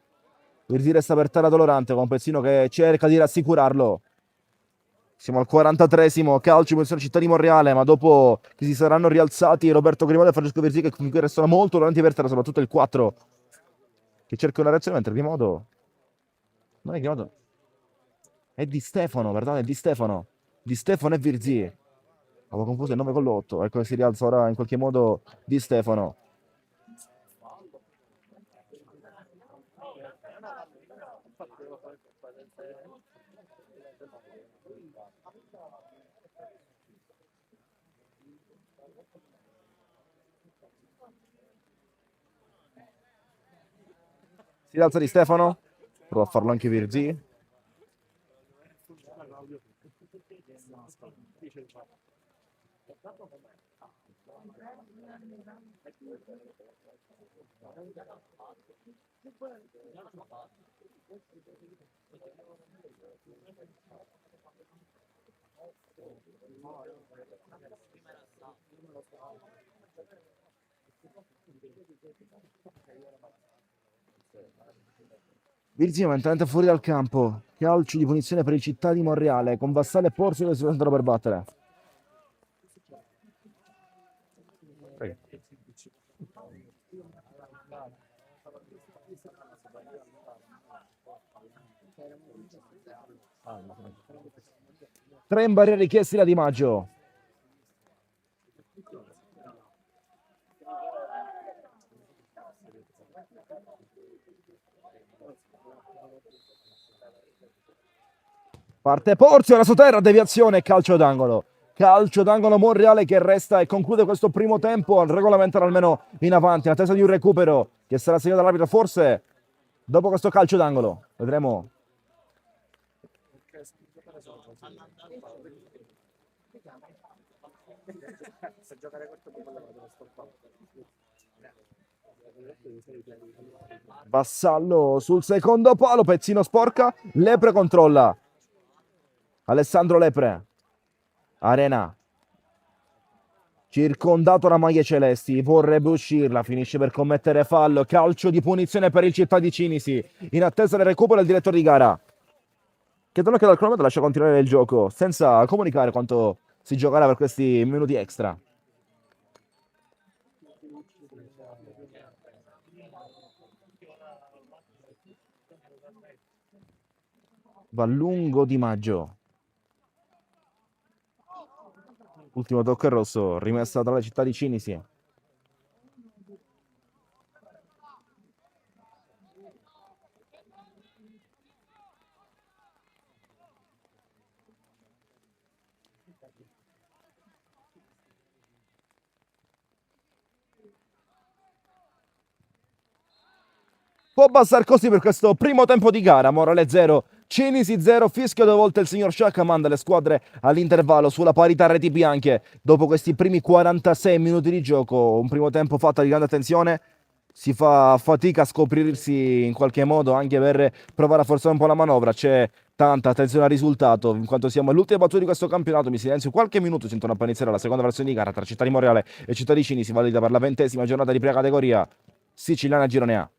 Virzì resta per terra dolorante con Pezzino che cerca di rassicurarlo. Siamo al 43esimo, calcio in Città di Monreale, ma dopo che si saranno rialzati Roberto Grimaudo e Francesco Virzì, che comunque restano molto dolorenti per terra, soprattutto il 4 che cerca una reazione, mentre Grimaudo non è Grimaudo, è Di Stefano, perdone, è Di Stefano. Di Stefano e Virzì. Avevo confuso il 9 con l'8, ecco che si rialza ora in qualche modo Di Stefano. Si rialza Di Stefano, prova a farlo anche Virzì. Virzì momentaneamente fuori dal campo. Calcio di punizione per il Città di Monreale, con Vassallo e Porzio che si presentano per battere. Prego. Tre in barriera richiesti da Di Maggio. Parte Porzio, la sotterra, deviazione e calcio d'angolo. Calcio d'angolo Monreale che resta e conclude questo primo tempo, regolamentare almeno in avanti, in attesa di un recupero che sarà segnato dall'arbitro, forse dopo questo calcio d'angolo. Vedremo. Vassallo sul secondo palo, pezzino sporca, Lepre controlla. Alessandro Lepre. Arena. Circondato da maglie celesti, vorrebbe uscirla, finisce per commettere fallo, calcio di punizione per il Città di Cinisi, in attesa del recupero del direttore di gara. Che che dal cronometro lascia continuare il gioco, senza comunicare quanto si giocherà per questi minuti extra. Va lungo Di Maggio. Ultimo tocco il rosso, rimessa dalla Città di Cinisi. Può bastare così per questo primo tempo di gara. Morale 0, Cinisi 0, fischio 2 volte il signor Sciacca manda le squadre all'intervallo sulla parità reti bianche. Dopo questi primi 46 minuti di gioco, un primo tempo fatto di grande attenzione, si fa fatica a scoprirsi in qualche modo anche per provare a forzare un po' la manovra. C'è tanta attenzione al risultato, in quanto siamo all'ultima battuta di questo campionato. Mi silenzio qualche minuto, si intorno a iniziare la seconda versione di gara tra Città di Monreale e Città di Cinisi, valida per la 20ª giornata di prima categoria siciliana Girone A.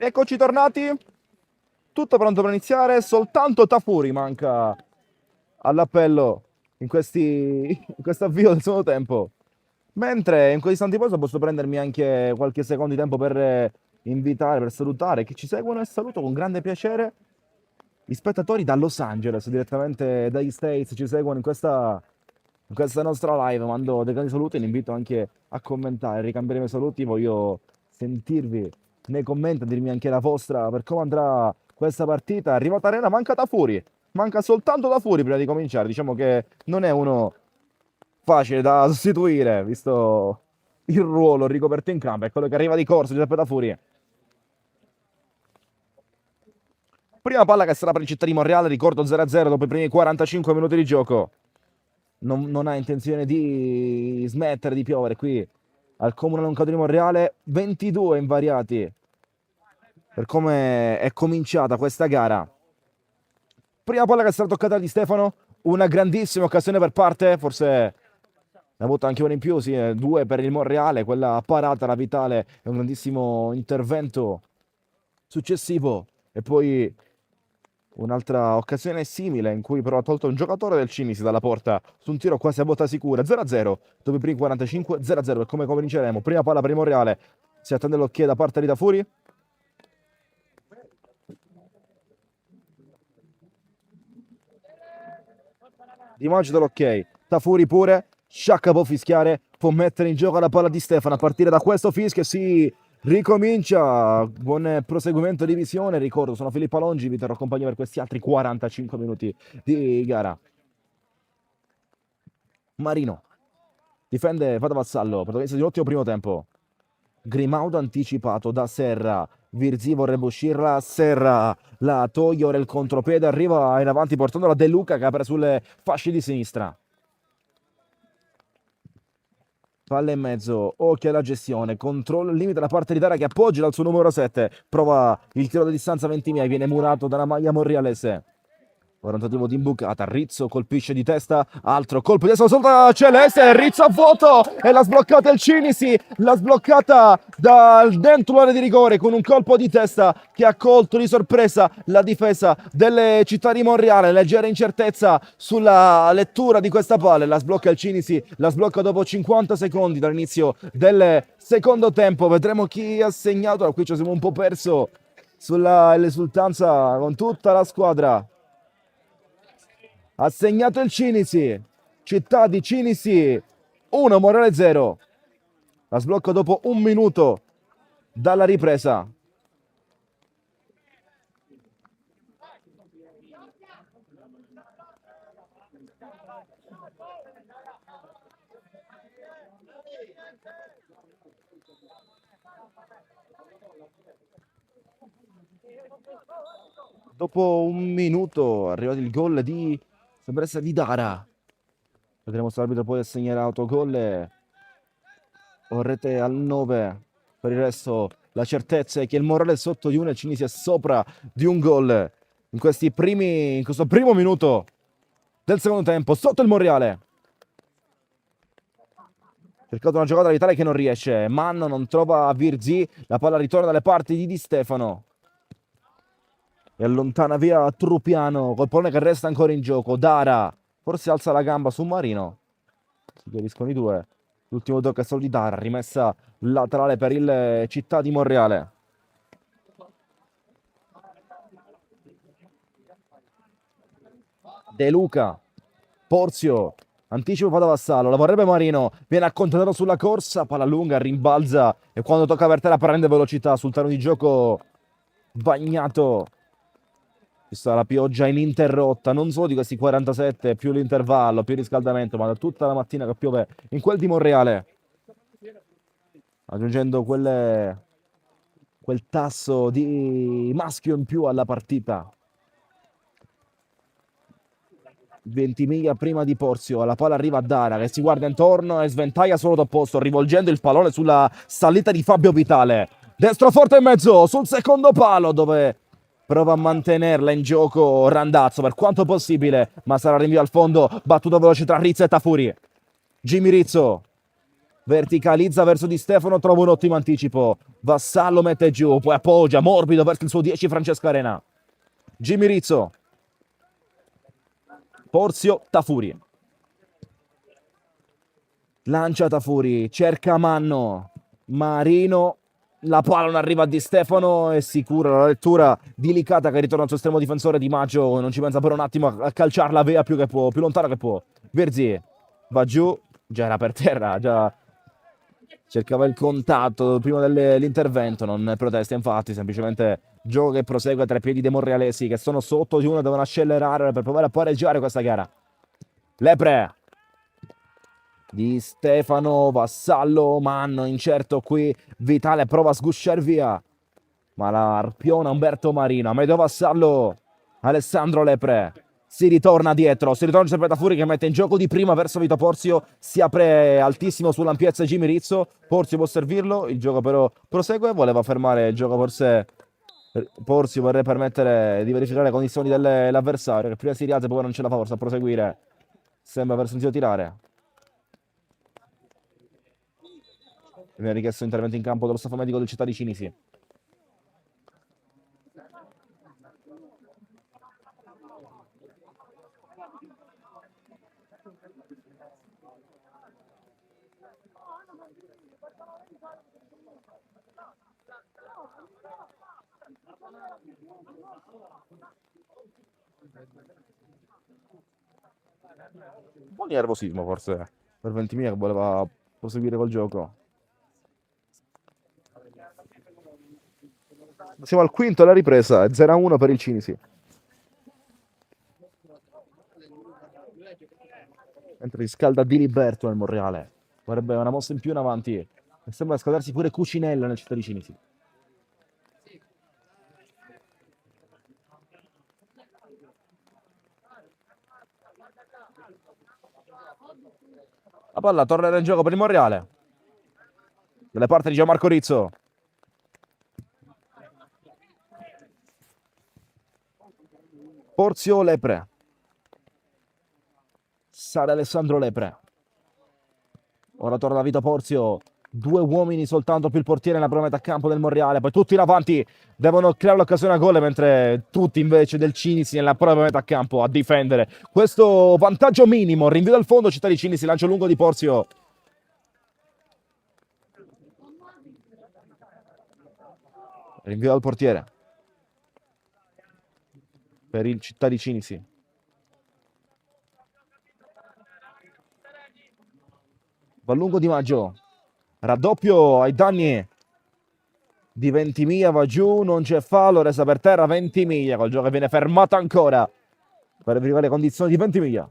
Eccoci tornati, tutto pronto per iniziare, soltanto Tafuri manca all'appello in questo avvio del secondo tempo. Mentre in questi istanti poi posso prendermi anche qualche secondo di tempo per invitare, per salutare chi ci seguono e saluto con grande piacere gli spettatori da Los Angeles, direttamente dagli States, ci seguono in questa nostra live. Mando dei grandi saluti e li invito anche a commentare, ricambiare i miei saluti. Voglio sentirvi nei commenti, a dirmi anche la vostra per come andrà questa partita. Arrivata Arena, manca Tafuri, manca soltanto Tafuri prima di cominciare. Diciamo che non è uno facile da sostituire, visto il ruolo ricoperto in campo. È quello che arriva di corso, Giuseppe Tafuri. Prima palla che sarà per il Città di Monreale, ricordo 0-0 dopo i primi 45 minuti di gioco. Non ha intenzione di smettere di piovere qui al Comune Loncato di Monreale. 22 invariati per come è cominciata questa gara. Prima palla che sarà toccata di Stefano, una grandissima occasione per parte, forse ne ha avuto anche una in più, sì, due per il Monreale, quella parata la Vitale è un grandissimo intervento successivo e poi un'altra occasione simile in cui però ha tolto un giocatore del Cinisi dalla porta su un tiro quasi a botta sicura. 0-0 dopo i primi 45, 0-0 e come cominceremo. Prima palla per il Monreale, si attende l'occhio da parte di Tafuri. Di Magito l'ok, Tafuri pure, Sciacca può fischiare, può mettere in gioco la palla di Stefano a partire da questo fischio si ricomincia. Buon proseguimento di visione, ricordo sono Filippo Alongi, vi terrò compagnia per questi altri 45 minuti di gara. Marino difende Vado Vassallo, protagonista di un ottimo primo tempo. Grimaudo anticipato da Serra, Virzi vorrebbe uscirla, Serra la toglie, ora il contropiede, arriva in avanti portandola De Luca che apre sulle fasce di sinistra. Palla in mezzo, occhio alla gestione, controllo il limite da parte di Dara che appoggia dal suo numero 7, prova il tiro da distanza 20 metri, viene murato dalla maglia monrealese. Ora un tentativo di imbucata, Rizzo colpisce di testa, altro colpo di testa sotto Celeste, Rizzo a vuoto e l'ha sbloccata il Cinisi, l'ha sbloccata dal dentro l'area di rigore con un colpo di testa che ha colto di sorpresa la difesa delle Città di Monreale, leggera incertezza sulla lettura di questa palla, la sblocca il Cinisi, la sblocca dopo 50 secondi dall'inizio del secondo tempo, vedremo chi ha segnato, da qui ci siamo un po' perso sull'esultanza con tutta la squadra. Ha segnato il Cinisi, Città di Cinisi 1, Monreale 0. La sblocco dopo un minuto dalla ripresa. Dopo un minuto è arrivato il gol di sembra essere di Dara. Vedremo se l'arbitro poi assegnerà autogol o rete al 9. Per il resto la certezza è che il Monreale è sotto di 1 e il Cinisi è sopra di un gol in questo primo minuto del secondo tempo, sotto il Monreale. Cercato una giocata vitale che non riesce, Manno non trova Virzi, la palla ritorna dalle parti di Di Stefano e allontana via Trupiano col pallone che resta ancora in gioco. Dara forse alza la gamba su Marino, si chiariscono i due. L'ultimo tocco è solo di Dara, rimessa laterale per il Città di Monreale. De Luca, Porzio, anticipo Vado Vassallo, la vorrebbe Marino, viene accontentato sulla corsa, palla lunga, rimbalza e quando tocca per terra prende velocità sul terreno di gioco bagnato. Vista la pioggia ininterrotta, non solo di questi 47, più l'intervallo, più il riscaldamento, ma da tutta la mattina che piove in quel di Monreale. Aggiungendo quel tasso di maschio in più alla partita. 20 miglia prima di Porzio, la palla arriva a Dara che si guarda intorno e sventaglia solo d'opposto, rivolgendo il pallone sulla salita di Fabio Vitale. Destro forte in mezzo, sul secondo palo dove prova a mantenerla in gioco Randazzo per quanto possibile, ma sarà rinvio al fondo, battuto veloce tra Rizzo e Tafuri. Jimmy Rizzo verticalizza verso Di Stefano, trova un ottimo anticipo, Vassallo mette giù, poi appoggia, morbido verso il suo 10 Francesco Arena, Jimmy Rizzo, Porzio, Tafuri, lancia Tafuri, cerca Manno, Marino, la palla non arriva a Di Stefano, è sicura la lettura delicata che ritorna al suo estremo difensore. Di Maggio non ci pensa per un attimo a calciarla via più che può, più lontano che può. Verzi va giù, già era per terra, già cercava il contatto prima dell'intervento, non protesta infatti, semplicemente gioco che prosegue tra i piedi dei monrealesi che sono sotto di uno, devono accelerare per provare a pareggiare questa gara. Lepre, Di Stefano, Vassallo, Manno incerto qui, Vitale prova a sgusciare via, ma la arpiona Umberto Marino, Amedeo Vassallo, Alessandro Lepre, si ritorna dietro, si ritorna sempre da Tafuri che mette in gioco di prima verso Vito Porzio, si apre altissimo sull'ampiezza Jimmy Rizzo, Porzio può servirlo, il gioco però prosegue, voleva fermare il gioco forse Porzio, vorrebbe permettere di verificare le condizioni dell'avversario, che prima si rialza e poi non ce la fa forse a proseguire, sembra aver sentito tirare. Viene richiesto intervento in campo dello staff medico del Città di Cinisi. Un po' di nervosismo forse per Ventimiglia che voleva proseguire col gioco. Siamo al quinto alla ripresa, 0-1 per il Cinisi. Mentre riscalda Diliberto nel Monreale. Vorrebbe una mossa in più in avanti. E sembra scaldarsi pure Cucinella nel Città di Cinisi. La palla tornerà in gioco per il Monreale. Dalle parti di Gianmarco Rizzo. Porzio Lepre. Sale Alessandro Lepre. Ora torna Vito Porzio. Due uomini soltanto più il portiere nella prima metà campo del Monreale. Poi tutti in avanti devono creare l'occasione a gol, mentre tutti invece del Cinisi nella prima metà campo a difendere. Questo vantaggio minimo. Rinvio dal fondo, Città di Cinisi, lancio lungo di Porzio. Rinvio dal portiere. Per il Città di Cinisi. Va lungo Di Maggio. Raddoppio ai danni di Ventimiglia, va giù, non c'è fallo, resta per terra Ventimiglia, col gioco che viene fermato ancora per verificare le condizioni di Ventimiglia.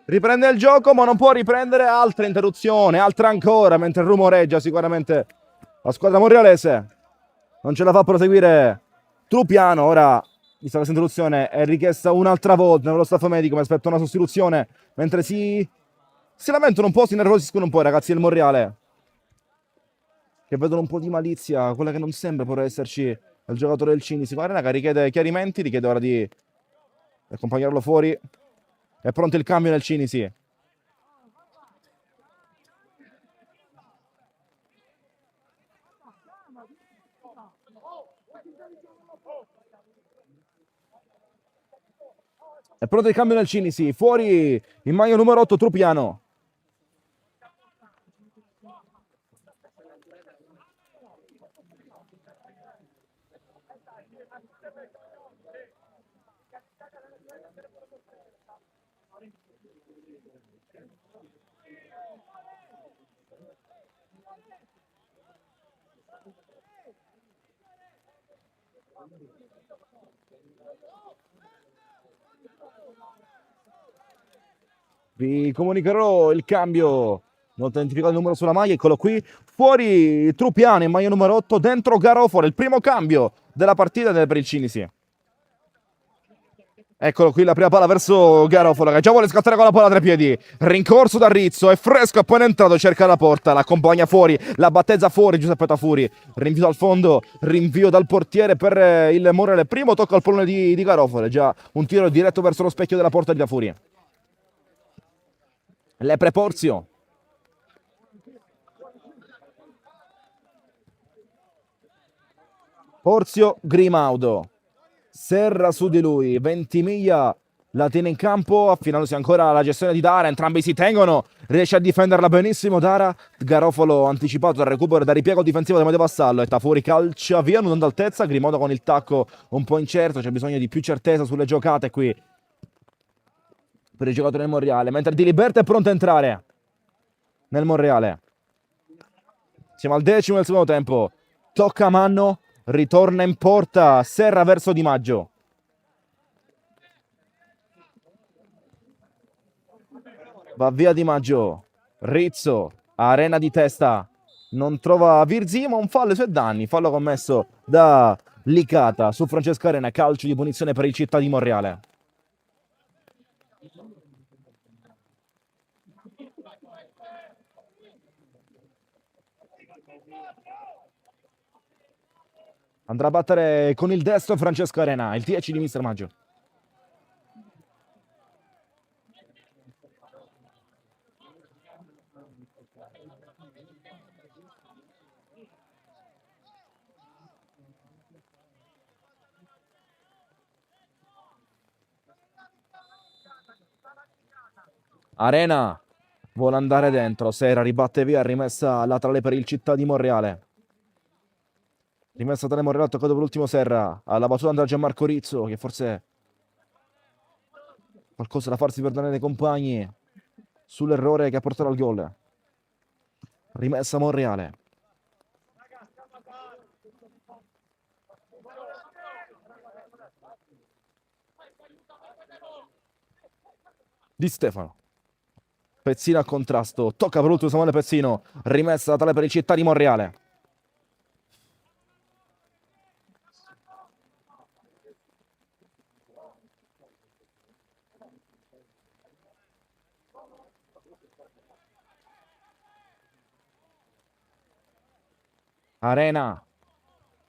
Riprende il gioco, ma non può riprendere. Altra interruzione, altra ancora, mentre rumoreggia sicuramente la squadra monrealese. Non ce la fa a proseguire Trupiano. Ora, vista questa interruzione, è richiesta un'altra volta nello staff medico. Mi aspetto una sostituzione, mentre si lamentano un po', si nervosiscono un po' i ragazzi del Monreale, che vedono un po' di malizia, quella che non sembra poter esserci al giocatore del Cinisi. Guarda che richiede chiarimenti, richiede ora di accompagnarlo fuori. È pronto il cambio nel Cinisi. È pronto il cambio nel Cinisi. Fuori in maglia numero 8 Trupiano. Vi comunicherò il cambio. Non ho identificato il numero sulla maglia, eccolo qui. Fuori Trupiano in maglia numero 8, dentro Garofalo, il primo cambio della partita per il Cinisi. Eccolo qui la prima palla verso Garofalo che già vuole scattare con la palla a tre piedi. Rincorso da Rizzo, è fresco, appena entrato, cerca la porta, l'accompagna fuori, la battezza fuori Giuseppe Tafuri. Rinvio al fondo, rinvio dal portiere per il Morele. Primo tocco al pallone di Garofalo, già un tiro diretto verso lo specchio della porta di Tafuri. Lepre Porzio. Porzio Grimaudo. Serra su di lui. Ventimiglia la tiene in campo, affinandosi ancora alla gestione di Dara. Entrambi si tengono. Riesce a difenderla benissimo Dara. Garofalo anticipato dal recupero da ripiego difensivo da Matteo Vassallo. E Tafuri calcia via, non dando altezza. Grimaudo con il tacco un po' incerto. C'è bisogno di più certezza sulle giocate qui per il giocatore del Monreale. Mentre Di Liberto è pronto a entrare nel Monreale. Siamo al 10° del secondo tempo. Tocca a Manno. Ritorna in porta. Serra verso Di Maggio. Va via Di Maggio. Rizzo. Arena di testa. Non trova Virzi, ma un fallo ai suoi danni. Fallo commesso da Licata su Francesco Arena. Calcio di punizione per il Città di Monreale. Andrà a battere con il destro Francesco Arena, il 10 di Mister Maggio. Arena vuole andare dentro, Serra ribatte via, rimessa laterale per il Città di Monreale. Rimessa laterale Monreale, toccato per l'ultimo Serra. Alla battuta andrà Gianmarco Rizzo, che forse qualcosa da farsi perdonare dai compagni sull'errore che ha portato al gol. Rimessa Monreale. Di Stefano. Pezzino a contrasto, tocca per l'ultimo Samuele Pezzino, rimessa laterale per il Città di Monreale. Arena,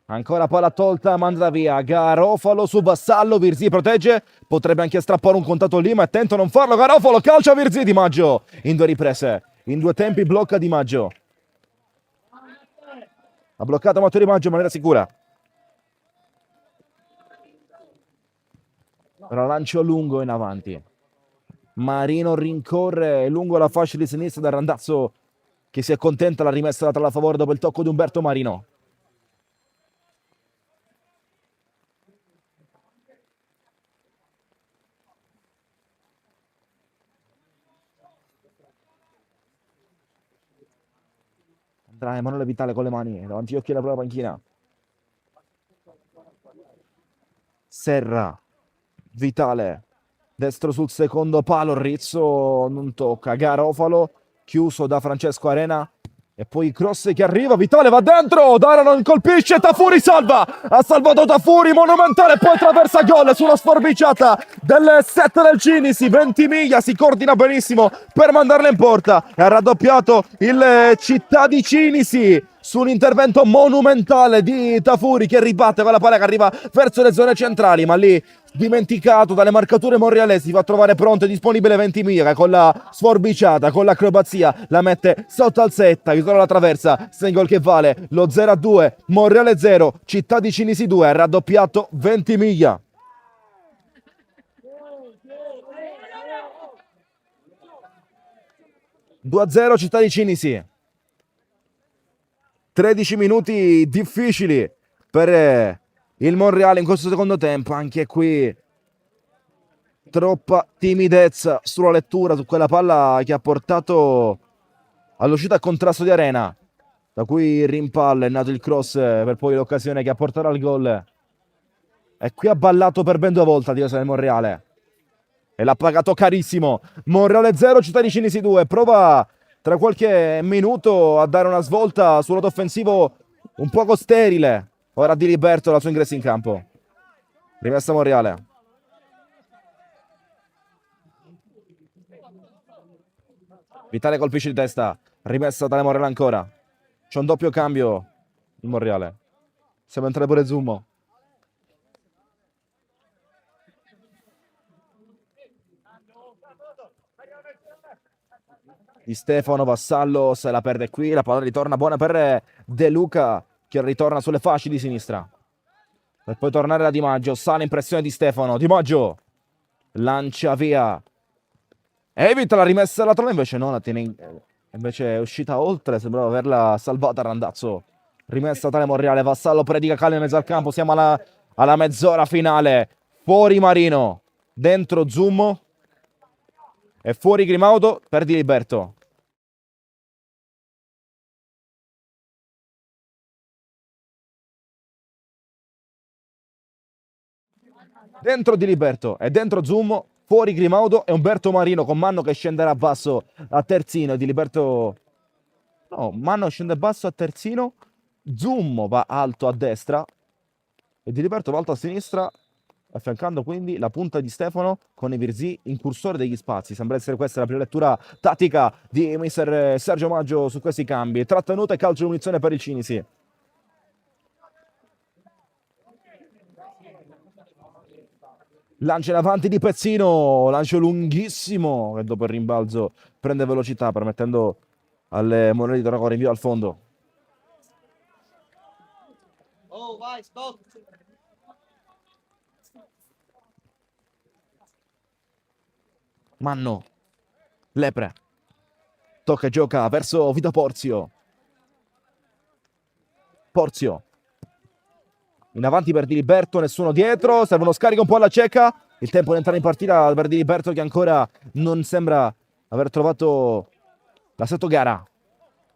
ancora palla tolta, manda via, Garofalo su Vassallo, Virzi protegge, potrebbe anche strappare un contatto lì, ma attento a non farlo, Garofalo calcia Virzi, Di Maggio, in due riprese, in due tempi blocca Di Maggio. Ha bloccato Matteo Di Maggio in maniera sicura. Ora lancio lungo in avanti. Marino rincorre lungo la fascia di sinistra da Randazzo, che si accontenta la rimessa laterale a favore dopo il tocco di Umberto Marino. Andrà Emanuele Vitale con le mani davanti agli occhi della propria panchina. Serra, Vitale, destro sul secondo palo, Rizzo non tocca, Garofalo chiuso da Francesco Arena. E poi cross che arriva, Vitale va dentro, Dara non colpisce, Tafuri salva, ha salvato Tafuri, monumentale, poi attraversa gol sulla sforbiciata del set del Cinisi, Ventimiglia si coordina benissimo per mandarla in porta e ha raddoppiato il Città di Cinisi su un intervento monumentale di Tafuri che ribatte con la palla che arriva verso le zone centrali, ma lì dimenticato dalle marcature monrealesi, va a trovare pronto e disponibile Ventimiglia che con la sforbiciata, con l'acrobazia la mette sotto al setta, ritorna la traversa, segno che vale lo 0-2, Monreale 0, Città di Cinisi 2, raddoppiato Ventimiglia. (2-0) Città di Cinisi. 13 minuti difficili per il Monreale in questo secondo tempo. Anche qui troppa timidezza sulla lettura, su quella palla che ha portato all'uscita a contrasto di Arena, da cui rimpalla è nato il cross per poi l'occasione che ha portato al gol. E qui ha ballato per ben 2 volte la difesa del Monreale e l'ha pagato carissimo. Monreale 0, Città Cinisi 2. Prova tra qualche minuto a dare una svolta sul lato offensivo un poco sterile. Ora Di Liberto la sua ingresso in campo. Rimessa Monreale. Vitale colpisce di testa. Rimessa tale Monreale ancora. C'è un doppio cambio in Monreale. Sembra entrare pure Zummo. Di Stefano, Vassallo se la perde qui, la palla ritorna buona per De Luca che ritorna sulle fasce di sinistra per poi tornare da Di Maggio. Sale in pressione di Stefano, Di Maggio lancia via, evita la rimessa laterale, invece no, la tiene invece è uscita oltre, sembrava averla salvata Randazzo. Rimessa tale Monreale, Vassallo predica calma in mezzo al campo, siamo alla mezz'ora finale. Fuori Marino, dentro Zummo e fuori Grimaudo per Di Liberto. Dentro Di Liberto e dentro Zummo, fuori Grimaudo e Umberto Marino con Manno che scenderà basso a terzino. Di Liberto, no, Manno scende basso a terzino, Zummo va alto a destra e Di Liberto va alto a sinistra, affiancando quindi la punta di Stefano con i Virzì, incursore degli spazi. Sembra essere questa la prima lettura tattica di mister Sergio Maggio su questi cambi. Trattenuta e calcio di munizione per il Cinisi. Lancio in avanti di Pezzino, lancio lunghissimo che dopo il rimbalzo prende velocità permettendo alle monete di Tornacore rinvio al fondo. Oh, vai, stop. Manno, Lepre, tocca e gioca verso Vito Porzio. Porzio, in avanti per Di Liberto, nessuno dietro, serve uno scarico un po' alla cieca. Il tempo di entrare in partita per Di Liberto che ancora non sembra aver trovato l'assetto gara.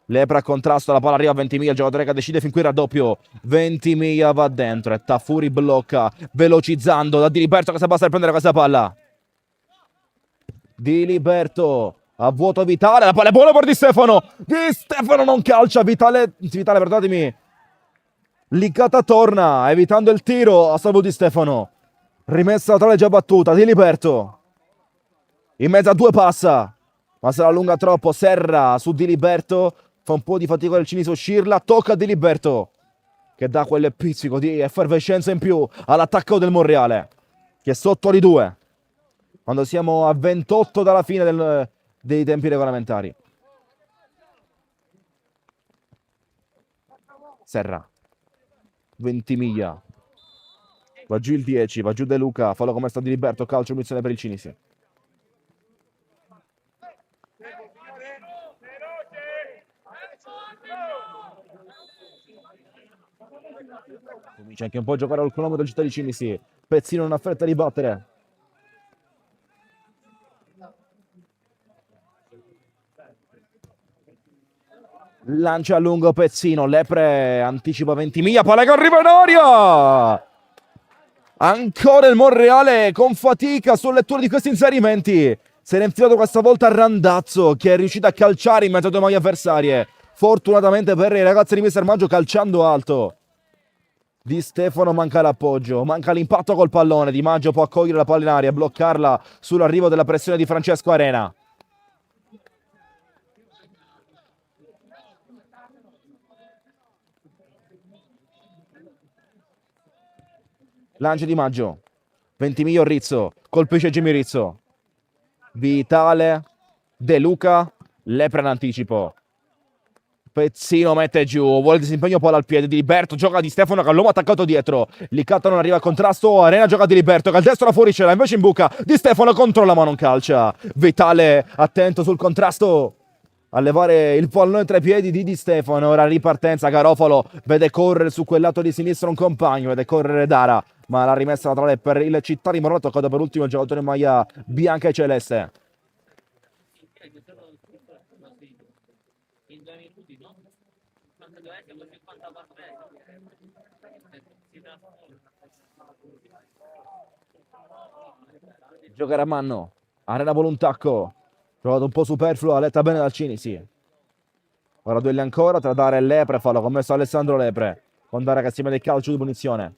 Lepre a contrasto, la palla arriva a Ventimiglia, il giocatore che decide fin qui il raddoppio. Ventimiglia va dentro e Tafuri blocca, velocizzando da Di Liberto che si basta per prendere questa palla. Di Liberto a vuoto Vitale, la palla è buona per Di Stefano. Di Stefano non calcia, Vitale, perdonatemi. Licata torna, evitando il tiro a salvo di Stefano. Rimessa laterale già battuta, Di Liberto. In mezzo a 2 passa, ma se la allunga troppo. Serra su Di Liberto, fa un po' di fatica del Cinisi a uscirla. Tocca a Di Liberto, che dà quel pizzico di effervescenza in più all'attacco del Monreale, che è sotto di 2. Quando siamo a 28 dalla fine dei tempi regolamentari. Serra. Ventimiglia. Va giù il 10, va giù De Luca, fallo come sta Di Liberto, calcio munizione per il Cinisi. Comincia anche un po' a giocare al cronometro Città di Cinisi. Pezzino non ha fretta di battere. Lancia a lungo Pezzino, Lepre anticipa Ventimiglia, palla che arriva in aria! Ancora il Monreale con fatica sulla lettura di questi inserimenti. Se n'è infilato questa volta Randazzo che è riuscito a calciare in mezzo a 2 maglie avversarie. Fortunatamente per i ragazzi di mister Maggio calciando alto. Di Stefano manca l'appoggio, manca l'impatto col pallone. Di Maggio può accogliere la palla in aria e bloccarla sull'arrivo della pressione di Francesco Arena. Lancio Di Maggio, Ventimiglia Rizzo, colpisce Jimmy Rizzo. Vitale, De Luca, Lepre in anticipo. Pezzino mette giù, vuole disimpegno palla al piede. Di Liberto gioca Di Stefano che l'uomo attaccato dietro. Licata non arriva a contrasto, Arena gioca Di Liberto che al destro la fuori ce l'ha, invece in buca. Di Stefano controlla ma non calcia. Vitale attento sul contrasto. a levare il pallone tra i piedi di Di Stefano. Ora ripartenza, Garofalo vede correre su quel lato di sinistra un compagno, vede correre Dara, ma la rimessa laterale per il Città di Morona, toccata per ultimo il giocatore in maglia bianca e celeste. Giocare a Manno, Arena Volontacco, giocato un po' superfluo, ha letta bene dal Cinisi. Ora duelli ancora tra Dara e Lepre, fallo commesso Alessandro Lepre, con Dara che si mette il calcio di punizione.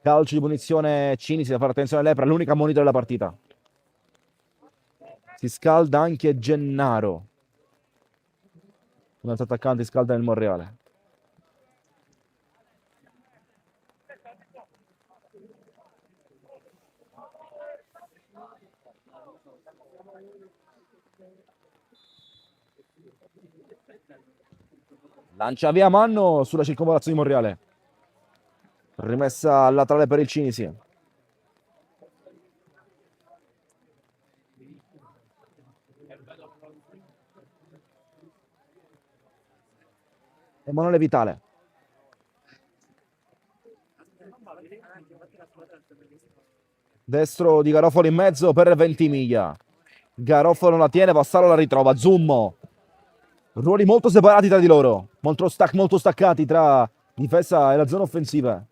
Calcio di punizione Cinisi, da fare attenzione a Lepre, l'unica moneta della partita. Si scalda anche Gennaro. Un altro attaccante si scalda nel Monreale. Lancia via Manno sulla circonvallazione di Monreale. Rimessa laterale per il Cinisi. Emanuele Vitale. Destro di Garofalo in mezzo per Ventimiglia. Garofalo la tiene, Vassalo la ritrova. Zummo. Ruoli molto separati tra di loro. Molto staccati tra difesa e la zona offensiva.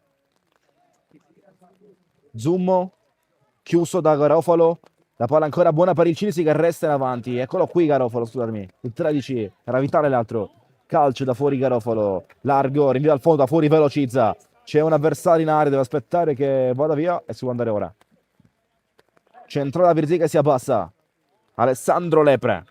Zummo. Chiuso da Garofalo. La palla ancora buona per il Cinisi che resta in avanti. Eccolo qui Garofalo, scusatemi. Il 13. Era Vitale l'altro. Calcio da fuori Garofalo. Largo, rinvia al fondo, da fuori velocizza. C'è un avversario in area, deve aspettare che vada via e si può andare ora. Centrale da Virzì che si abbassa. Alessandro Lepre.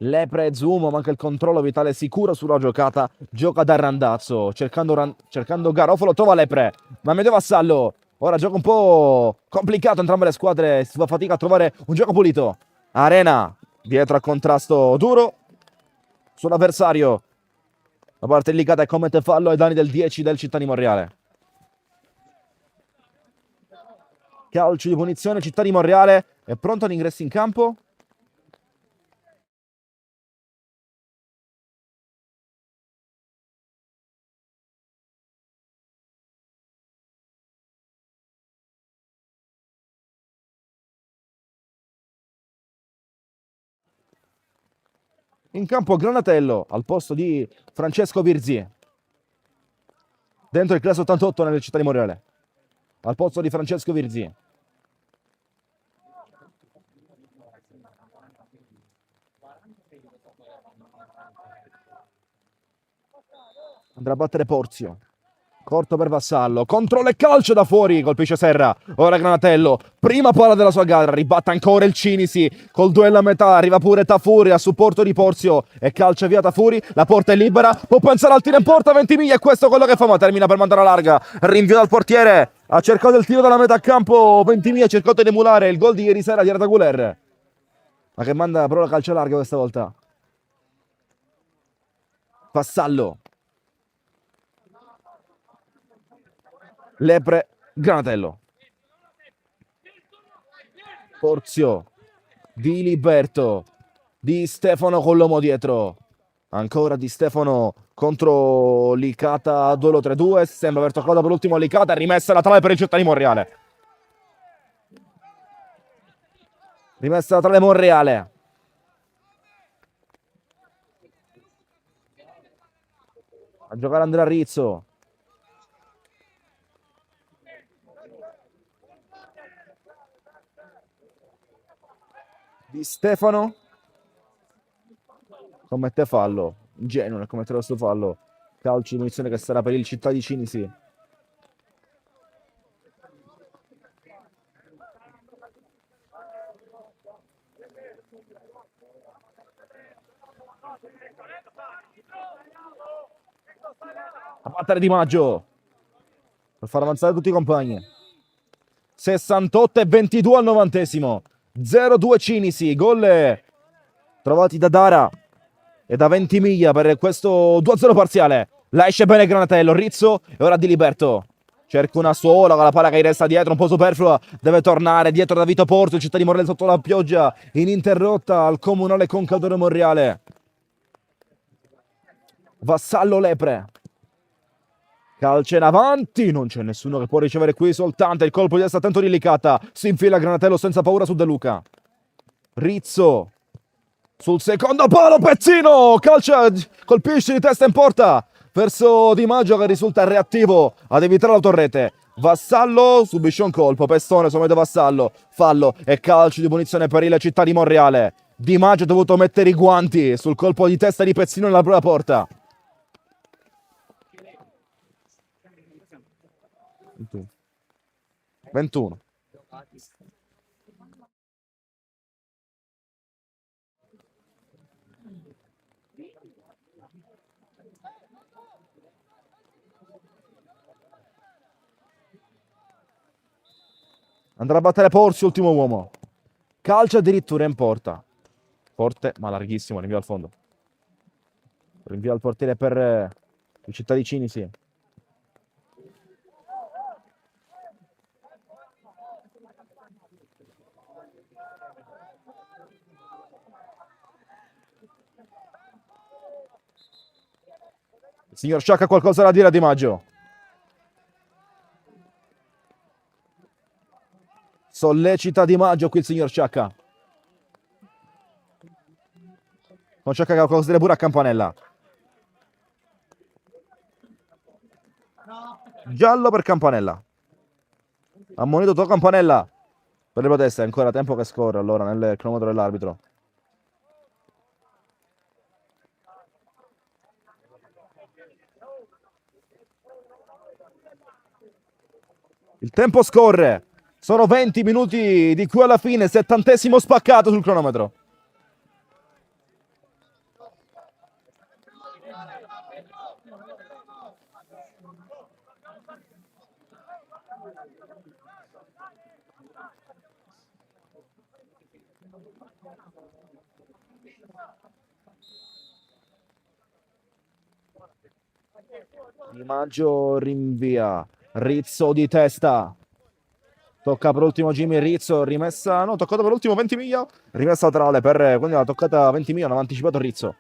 Lepre e Zummo, manca il controllo, Vitale sicuro sulla giocata. Gioca da Randazzo, cercando Garofalo, trova Lepre. Ma medio Vassallo. Ora gioca un po' complicato entrambe le squadre, si fa fatica a trovare un gioco pulito. Arena, dietro al contrasto duro sull'avversario. La parte delicata e commette fallo ai danni del 10 del Città di Monreale. Calcio di punizione, Città di Monreale è pronto all'ingresso in campo. In campo Granatello al posto di Francesco Virzì. Dentro il classe 88 nelle Città di Monreale. Al posto di Francesco Virzì. Andrà a battere Porzio. Corto per Vassallo. Controllo e calcio da fuori. Colpisce Serra. Ora Granatello. Prima palla della sua gara. Ribatte ancora il Cinisi. Col duello a metà. Arriva pure Tafuri a supporto di Porzio. E calcia via Tafuri. La porta è libera. Può pensare al tiro in porta. Ventimiglia. E questo è quello che fa. Ma termina per mandare a larga. Rinvio dal portiere. Ha cercato il tiro dalla metà campo. Ventimiglia ha cercato di emulare il gol di ieri sera di Arda Güler. Ma che manda però la calcio larga questa volta. Vassallo. Lepre, Granatello. Porzio. Di Liberto. Di Stefano con l'uomo dietro. Ancora Di Stefano contro Licata. Duello 3-2. Sembra aver toccato per l'ultimo Licata. Rimessa laterale per il Città di Monreale. Rimessa laterale Monreale. A giocare Andrea Rizzo. Di Stefano commette fallo, ingenuo nel commettere questo fallo. Calcio di munizione che sarà per il Città di Cinisi. A battere Di Maggio per far avanzare tutti i compagni. 68 e 22 al 90esimo. 0-2 Cinisi, gol trovati da Dara e da Ventimiglia per questo 2-0 parziale. La esce bene Granatello, Rizzo e ora Di Liberto. cerca una sola con la palla che gli resta dietro, un po' superflua, deve tornare dietro da Vito Porto, il Città di Monreale sotto la pioggia ininterrotta al Comunale Concadore Monreale. Vassallo Lepre, calcia in avanti, non c'è nessuno che può ricevere qui, soltanto il colpo di testa attento di Licata, si infila Granatello senza paura su De Luca. Rizzo sul secondo palo, Pezzino, calcia, colpisce di testa in porta verso Di Maggio che risulta reattivo ad evitare l'autorrete. Vassallo subisce un colpo, Pestone sommerge Vassallo, fallo e calcio di punizione per il Città di Monreale. Di Maggio ha dovuto mettere i guanti sul colpo di testa di Pezzino nella propria porta. 21. Andrà a battere Porsi, ultimo uomo. Calcio addirittura in porta. Forte, ma larghissimo, rinvio al fondo. Rinvio al portiere per i cittadini, sì. Il signor Sciacca ha qualcosa da dire a Di Maggio. Sollecita Di Maggio qui il signor Sciacca. Con Sciacca che ha qualcosa da dire pure a Campanella. Giallo per Campanella. Ammonito Campanella. Per le proteste, è ancora tempo che scorre allora nel cronometro dell'arbitro. Il tempo scorre. Sono 20 minuti di qui alla fine, 70° spaccato sul cronometro. Di Maggio rinvia. Rizzo di testa. Tocca per l'ultimo Jimmy Rizzo, rimessa, no, toccato per l'ultimo Ventimiglia, rimessa laterale per, quindi la toccata Ventimiglia, non ha anticipato Rizzo.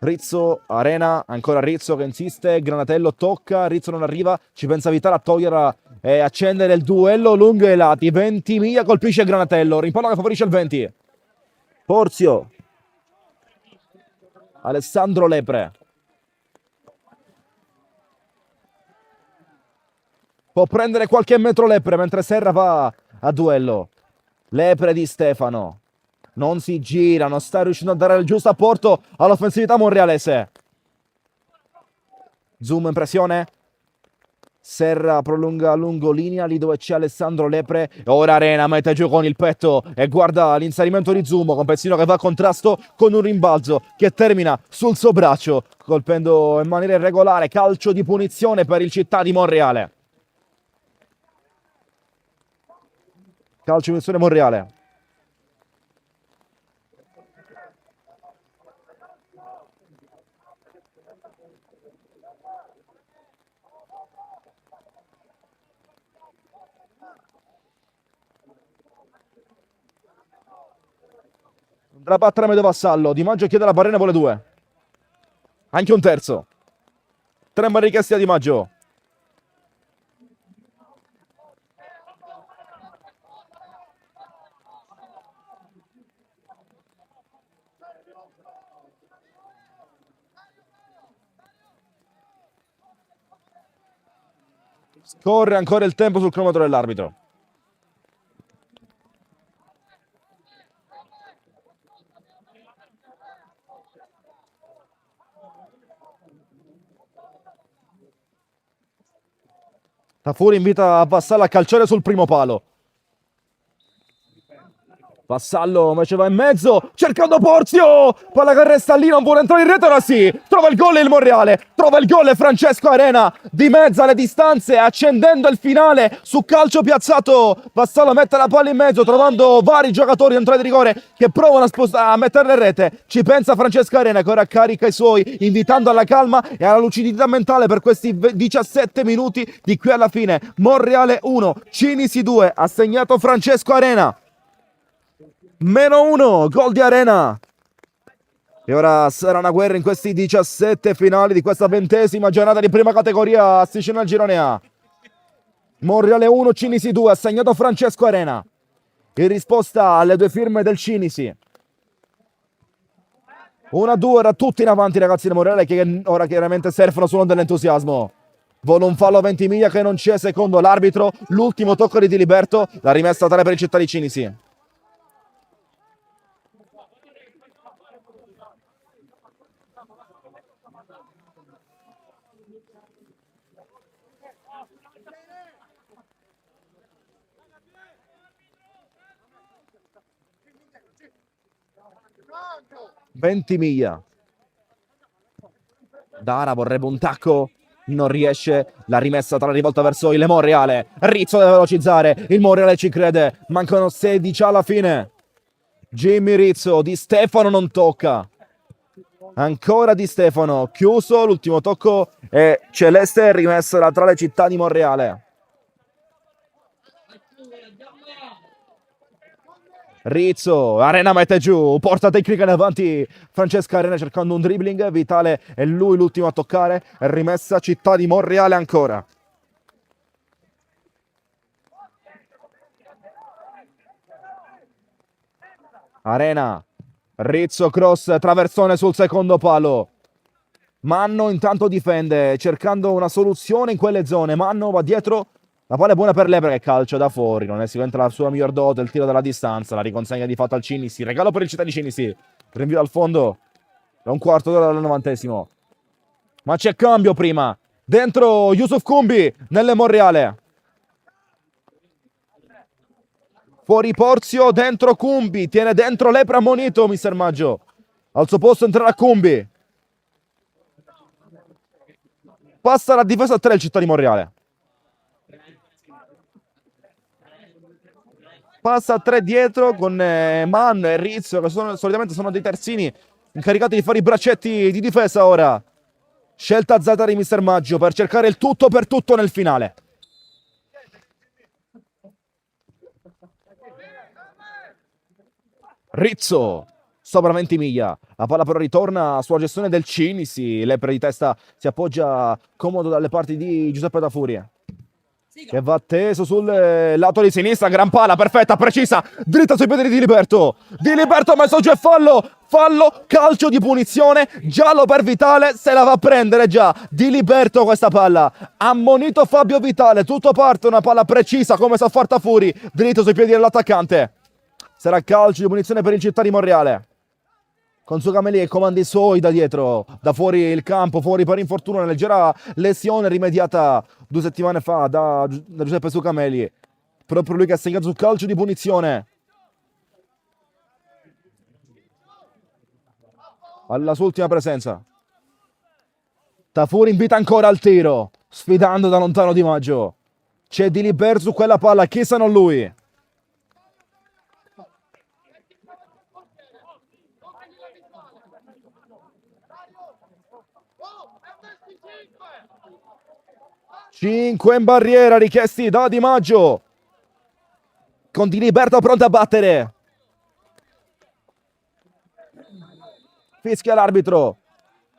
Rizzo, Arena, ancora Rizzo che insiste, Granatello tocca, Rizzo non arriva, ci pensa Vitale a toglierla e accendere il duello lungo i lati, Ventimiglia colpisce Granatello, rimpallo che favorisce il 20. Porzio. Alessandro Lepre. Può prendere qualche metro Lepre mentre Serra va a duello. Lepre di Stefano. Non si gira, non sta riuscendo a dare il giusto apporto all'offensività monrealese. Zoom in pressione. Serra prolunga lungo linea lì dove c'è Alessandro Lepre. Ora Arena mette giù con il petto e guarda l'inserimento di Zoom con Pezzino che va a contrasto con un rimbalzo che termina sul suo braccio colpendo in maniera irregolare. Calcio di punizione per il Città di Monreale. Calcio di punizione Monreale. Andrà a battere Medo Vassallo. Di Maggio chiede la barriera, vuole 2. Anche un terzo. 3 richiesti a Di Maggio. Scorre ancora il tempo sul cronometro dell'arbitro. Tafuri invita Vassallo a calciare sul primo palo. Vassallo invece va in mezzo, cercando Porzio, palla che resta lì, non vuole entrare in rete, ora sì, trova il gol il Monreale, trova il gol Francesco Arena, di mezzo alle distanze, accendendo il finale su calcio piazzato. Vassallo mette la palla in mezzo, trovando vari giocatori dentro di rigore che provano a metterla in rete. Ci pensa Francesco Arena che ora carica i suoi, invitando alla calma e alla lucidità mentale per questi 17 minuti di qui alla fine. Monreale 1, Cinisi 2, ha segnato Francesco Arena. -1, gol di Arena. E ora sarà una guerra in questi 17 finali di questa 20ª giornata di prima categoria siciliana al girone A. Monreale 1, Cinisi 2, ha segnato Francesco Arena. In risposta alle due firme del Cinisi. 1-2, ora tutti in avanti ragazzi del Monreale che ora chiaramente surfano sull'onda dell'entusiasmo. Vola un fallo a Ventimiglia che non c'è secondo l'arbitro. L'ultimo tocco di Diliberto, la rimessa tale per il Città di Cinisi. Ventimiglia. Dara vorrebbe un tacco, non riesce. La rimessa tra la rivolta verso il Monreale. Rizzo deve velocizzare, il Monreale ci crede. Mancano 16 alla fine. Jimmy Rizzo, Di Stefano non tocca. Ancora Di Stefano, chiuso, l'ultimo tocco è celeste, rimessa tra le città di Monreale. Rizzo, Arena mette giù, porta tecnica in avanti, Francesco Arena cercando un dribbling, Vitale è lui l'ultimo a toccare, rimessa Città di Monreale ancora. Arena, Rizzo cross, traversone sul secondo palo. Manno intanto difende, cercando una soluzione in quelle zone, Manno va dietro. La palla è buona per Lepre che calcia da fuori, non è sicuramente la sua miglior dote, il tiro dalla distanza, la riconsegna di fatto al Cinisi, regalo per il Città di Cinisi, rinvio al fondo, da un quarto d'ora dal 90°. Ma c'è cambio prima, dentro Yusuf Kumbi nelle Monreale. Fuori Porzio, dentro Kumbi, tiene dentro Lepre ammonito, mister Maggio. Al suo posto entrerà Kumbi. Passa la difesa a 3 il Città di Monreale. Passa a 3 dietro con Mann e Rizzo che solitamente sono dei terzini incaricati di fare i braccetti di difesa ora. Scelta azzardata di mister Maggio per cercare il tutto per tutto nel finale. Rizzo sopra Ventimiglia, la palla però ritorna sulla gestione del Cinisi, Lepre di testa si appoggia comodo dalle parti di Giuseppe Da Furia che va teso sul lato di sinistra, gran palla, perfetta, precisa, dritta sui piedi di Diliberto. Diliberto ha messo giù e fallo, calcio di punizione, giallo per Vitale, se la va a prendere già Diliberto questa palla. Ammonito Fabio Vitale, tutto parte, una palla precisa come sa far Tafuri, dritto sui piedi dell'attaccante. Sarà calcio di punizione per il Città di Monreale. Con Sugameli e comandi suoi da dietro, da fuori il campo, fuori per infortunio, una leggera lesione rimediata 2 settimane fa da Giuseppe Sugameli. Proprio lui che ha segnato sul calcio di punizione. Alla sua ultima presenza. Tafuri invita ancora al tiro, sfidando da lontano Di Maggio. C'è Diliberto su quella palla, chi se non lui. Cinque in barriera richiesti da Di Maggio. Con Diliberto pronto a battere. Fischia l'arbitro.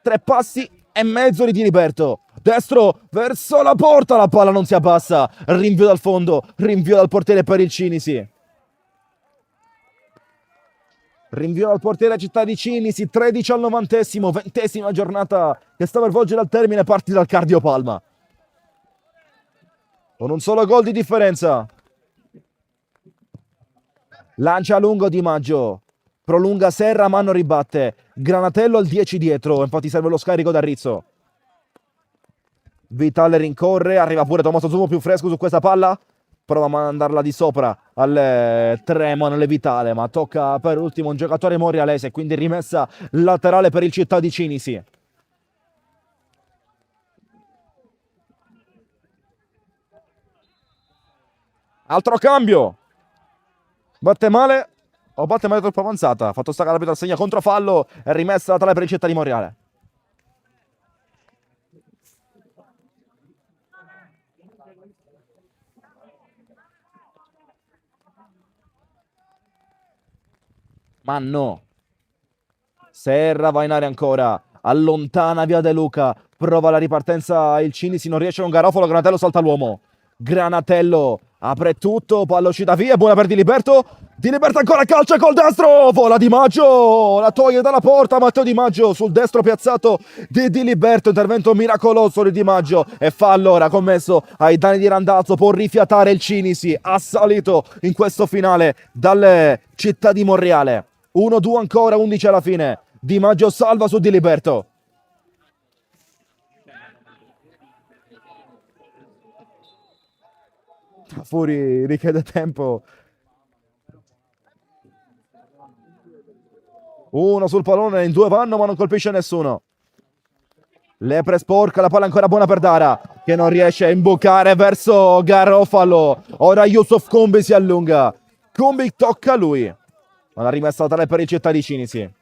3 passi e mezzo di Diliberto. Destro verso la porta, la palla non si abbassa. Rinvio dal fondo, rinvio dal portiere per il Cinisi. Rinvio dal portiere Città di Cinisi, 13 al 90°, 20ª giornata che sta per volgere al termine, parti dal Cardio Palma. Con un solo gol di differenza. Lancia a lungo Di Maggio. Prolunga Serra, Manno ribatte. Granatello al 10 dietro, infatti serve lo scarico da Rizzo. Vitale rincorre, arriva pure Tommaso Zumo più fresco su questa palla. prova a mandarla di sopra al Tremon Levitale, ma tocca per ultimo un giocatore monrealese, quindi rimessa laterale per il Città di Cinisi. Altro cambio. Batte male o batte male troppo avanzata. Ha fatto sta l'arbitro, segna controfallo e rimessa laterale per il Città di Monreale. Ma no. Serra va in area ancora. Allontana via De Luca. Prova la ripartenza il Cinisi, non riesce con Garofalo. Granatello salta l'uomo. Granatello apre tutto, palla uscita via, buona per Di Liberto. Di Liberto ancora, calcia col destro, vola Di Maggio, la toglie dalla porta Matteo Di Maggio sul destro piazzato di Di Liberto, intervento miracoloso di Di Maggio e fa allora commesso ai danni di Randazzo, può rifiatare il Cinisi, assalito in questo finale dalle Città di Monreale. 1-2 ancora, 11 alla fine. Di Maggio salva su Di Liberto. Tafuri richiede tempo. Uno sul pallone, in due vanno ma non colpisce nessuno. Lepre sporca, la palla ancora buona per Dara, che non riesce a imbucare verso Garofalo. Ora Yusuf Kumbi si allunga. Kumbi tocca a lui. Una rimessa laterale per il Città di Cinisi.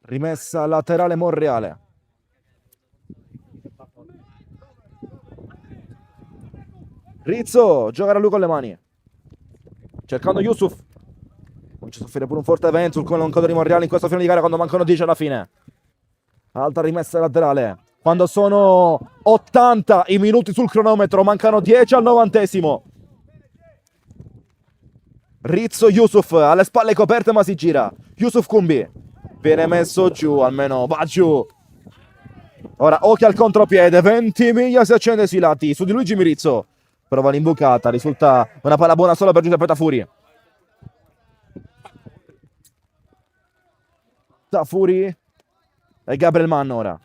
Rimessa laterale Monreale. Rizzo giocherà lui con le mani, cercando Yusuf. Comincia a soffrire pure un forte vento sul colonnone di Monreale in questo finale di gara quando mancano 10 alla fine. Altra rimessa laterale quando sono 80 i minuti sul cronometro, mancano 10 al 90esimo. Rizzo Yusuf alle spalle coperte ma si gira. Yusuf Kumbi viene messo giù, almeno va giù. Ora occhio al contropiede, Ventimiglia si accende sui lati, su di Luigi Mirizzo. Prova l'imbucata, risulta una palla buona solo per Giuseppe Tafuri. Tafuri e Gabriel Mann ora.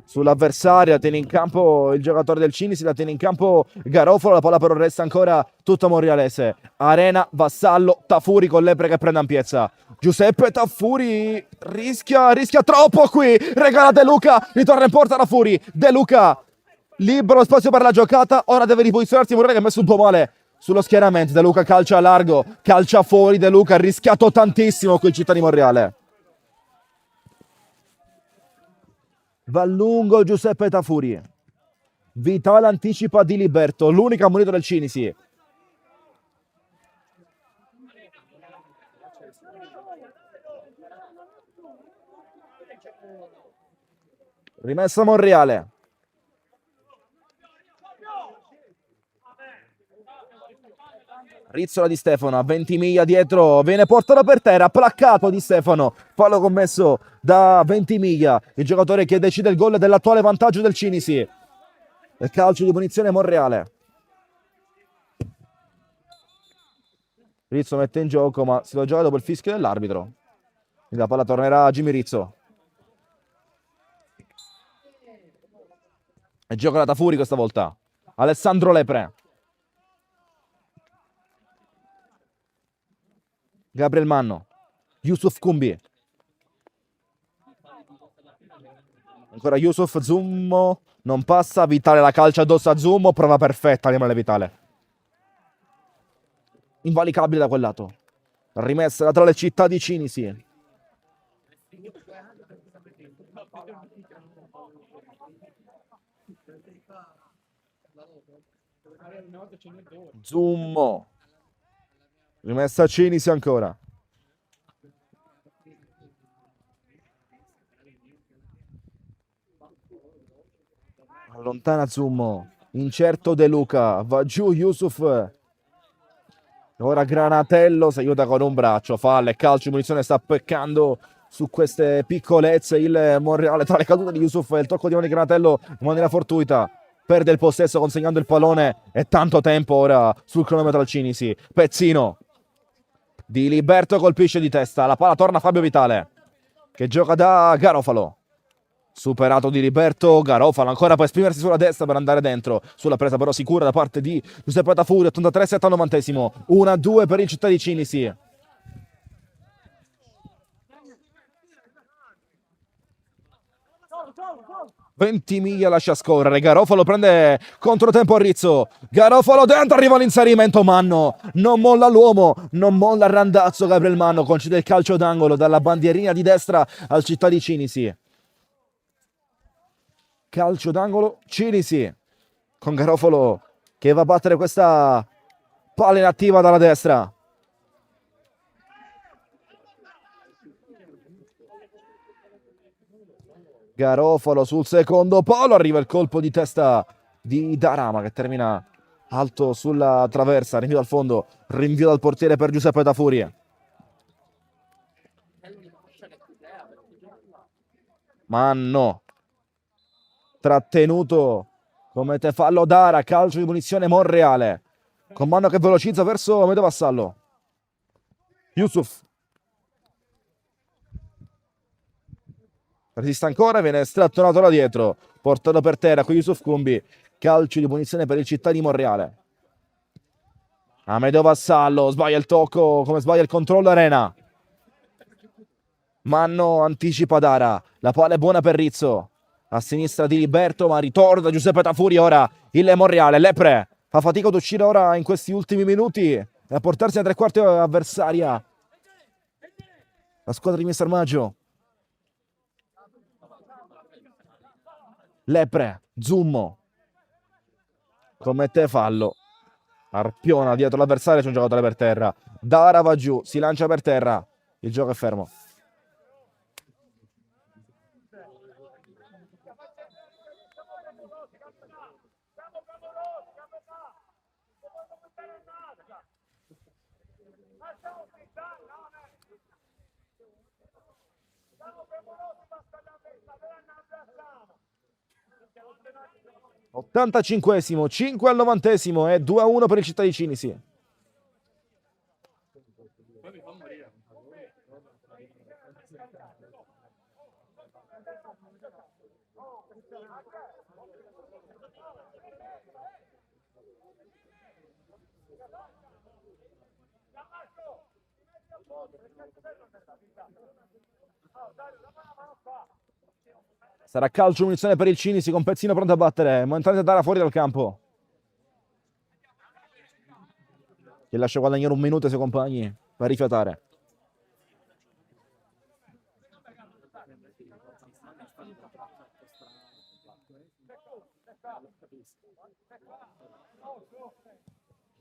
Sull'avversaria tiene in campo il giocatore del Cinisi, la tiene in campo Garofalo, la palla però resta ancora tutta monrealese. Arena, Vassallo, Tafuri con Lepre che prende ampiezza. Giuseppe Tafuri rischia troppo qui, regala De Luca, ritorna in porta Tafuri. De Luca, libero spazio per la giocata, ora deve riposizionarsi Monreale che ha messo un po' male sullo schieramento. De Luca calcia largo, calcia fuori De Luca, ha rischiato tantissimo qui il Città di Monreale. Va lungo Giuseppe Tafuri. Vitale anticipa Di Liberto, l'unica munita del Cinisi. Rimessa Monreale. Rizzola di Stefano a Ventimiglia dietro, viene portato per terra, placcato di Stefano, fallo commesso da Ventimiglia, il giocatore che decide il gol dell'attuale vantaggio del Cinisi. Il calcio di punizione Monreale. Rizzo mette in gioco ma si lo gioca dopo il fischio dell'arbitro. Quindi la palla tornerà a Jimmy Rizzo. E gioca la Tafuri questa volta. Alessandro Lepre. Gabriel Manno, Yusuf Kumbi, ancora Yusuf, Zummo, non passa, Vitale la calcia addosso a Zummo, prova perfetta, animale Vitale. Invalicabile da quel lato. Rimessa laterale Città di Cinisi. Zummo. Rimessa Cinisi ancora. Allontana Zummo. Incerto De Luca. Va giù Yusuf. Ora Granatello si aiuta con un braccio. Falle, calcio, munizione, sta peccando su queste piccolezze il Monreale tra le cadute di Yusuf e il tocco di mano di Granatello in maniera fortuita. perde il possesso consegnando il pallone e tanto tempo ora sul cronometro al Cinisi. Pezzino Di Liberto colpisce di testa, la palla torna a Fabio Vitale che gioca da Garofalo. Superato Di Liberto, Garofalo ancora può esprimersi sulla destra per andare dentro. Sulla presa però sicura da parte di Giuseppe Tafuri, 83-7 al 90esimo. 1-2 per il Città di Cinisi. Ventimiglia lascia scorrere, Garofalo prende controtempo a Rizzo, Garofalo dentro, arriva l'inserimento, Manno non molla l'uomo, non molla il randazzo. Gabriel Manno concede il calcio d'angolo dalla bandierina di destra al Città di Cinisi. Calcio d'angolo Cinisi con Garofalo che va a battere questa palla inattiva dalla destra. Garofalo sul secondo palo, arriva il colpo di testa di Darama che termina alto sulla traversa, rinvio al fondo, rinvio dal portiere per Giuseppe Tafuri. Manno trattenuto come fallo Dara, calcio di punizione Monreale con Manno che velocizza verso Medo Vassallo. Yusuf resiste ancora, viene strattonato da dietro, portato per terra con Yusuf Kumbi, calcio di punizione per il Città di Monreale. Amedeo Vassallo sbaglia il tocco come sbaglia il controllo Arena. Manno anticipa Dara, la palla è buona per Rizzo, a sinistra Di Liberto ma ritorna Giuseppe Tafuri. Ora il Monreale, Lepre fa fatica ad uscire ora in questi ultimi minuti e a portarsi a tre quarti avversaria la squadra di Mister Maggio. Lepre, Zummo commette fallo, arpiona dietro l'avversario, c'è un giocatore per terra. Dara va giù, si lancia per terra, il gioco è fermo. '85esimo, 5 al 90esimo e 2-1 per il Città di Cinisi. Sarà calcio munizione per il Cinisi con Pezzino pronto a battere. Momentaneamente Dara fuori dal campo. Che lascia guadagnare un minuto ai suoi compagni per rifiatare.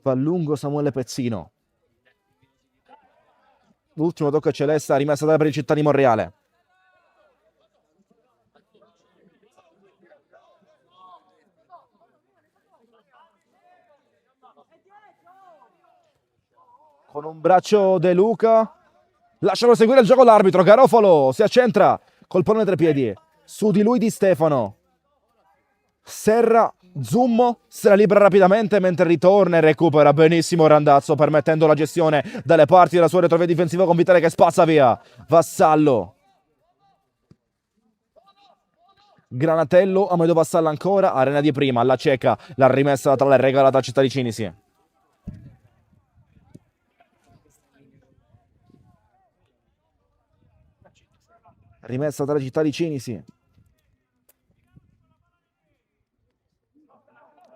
Fa lungo Samuele Pezzino. L'ultimo tocco a Celesta, rimessa da per il Città di Monreale. Con un braccio De Luca. Lascialo seguire il gioco l'arbitro. Garofalo si accentra col pallone tra i piedi. Su di lui Di Stefano. Serra, Zummo se la libera rapidamente mentre ritorna e recupera benissimo Randazzo, permettendo la gestione dalle parti della sua retrovia difensiva con Vitale che spazza via. Vassallo. Granatello, Amedeo Vassallo ancora, Arena di prima, alla cieca, la rimessa tra le regalata a Città di Cinisi. Rimessa tra Città di Cinisi.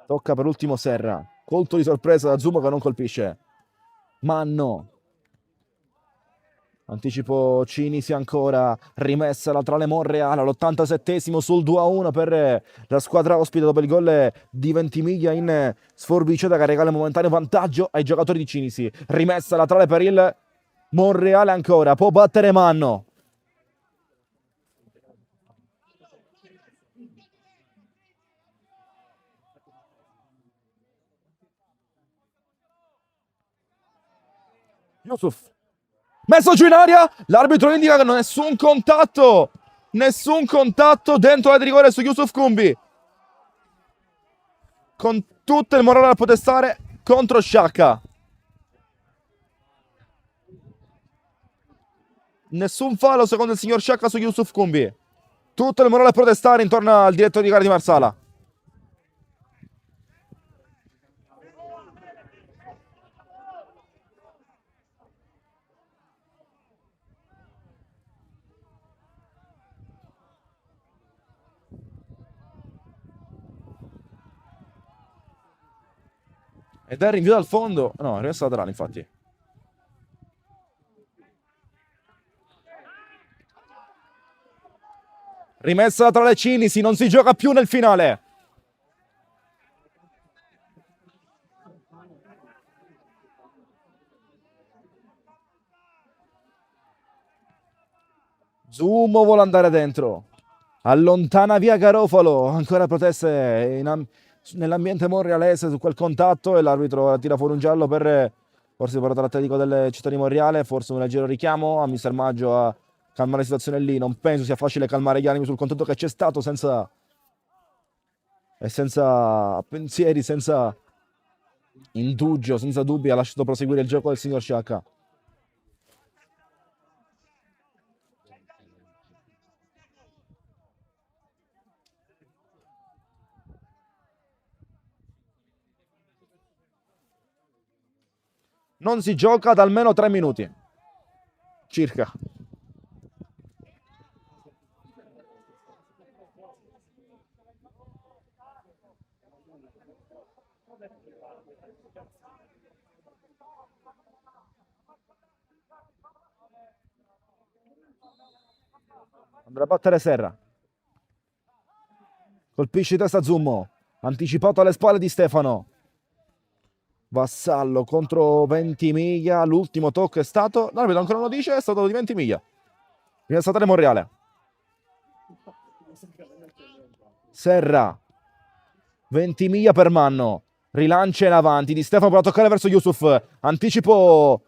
Tocca per ultimo Serra. Colto di sorpresa da Zummo che non colpisce. Manno. Anticipo Cinisi ancora. Rimessa laterale Monreale all'87esimo sul 2-1 per la squadra ospite dopo il gol di Ventimiglia in sforbiciata che regala momentaneo vantaggio ai giocatori di Cinisi. Rimessa laterale per il Monreale ancora. Può battere Manno. Yusuf. Messo giù in aria. L'arbitro indica che nessun contatto. Nessun contatto dentro la di rigore su Yusuf Kumbi. con tutto il morale a protestare contro Sciacca. Nessun fallo secondo il signor Sciacca su Yusuf Kumbi. Tutto il morale a protestare intorno al direttore di gara di Marsala. Ed è il rinvio dal fondo. No, è rimessa laterale, infatti. Rimessa laterale Cinisi, non si gioca più nel finale. Zumo vuole andare dentro. Allontana via Garofalo. Ancora proteste nell'ambiente monrealese su quel contatto e l'arbitro tira fuori un giallo per forse il portatore atletico del città di Monreale, forse un leggero richiamo a Mister Maggio a calmare la situazione lì. Non penso sia facile calmare gli animi sul contatto che c'è stato senza pensieri, senza indugio, senza dubbi. Ha lasciato proseguire il gioco del signor Sciacca. Non si gioca da almeno 3 minuti circa. Andrà a battere Serra. Colpisce di testa Zummo. Anticipato alle spalle di Stefano. Vassallo contro Ventimiglia. L'ultimo tocco è stato... L'arbitro ancora non lo dice, è stato di Ventimiglia. Viene statale Monreale. Serra. Ventimiglia per Manno. Rilancia in avanti di Stefano per toccare verso Yusuf. Anticipo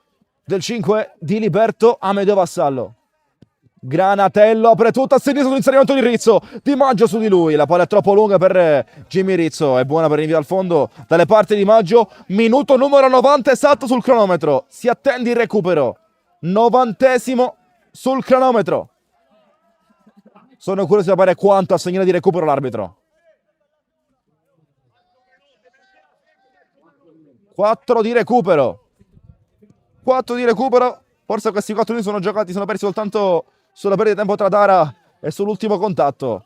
del 5 di Liberto Amedeo Vassallo. Granatello apre tutto a sinistra sull'inserimento di Rizzo. Di Maggio su di lui. La palla è troppo lunga per Jimmy Rizzo. È buona per l'invio al fondo dalle parti di Maggio. Minuto numero 90 esatto sul cronometro. Si attende il recupero. 90esimo sul cronometro. Sono curioso di sapere quanto assegna di recupero l'arbitro. 4 di recupero. 4 di recupero. Forse questi 4 minuti sono giocati, sono persi soltanto sulla perdita di tempo tra Dara e sull'ultimo contatto.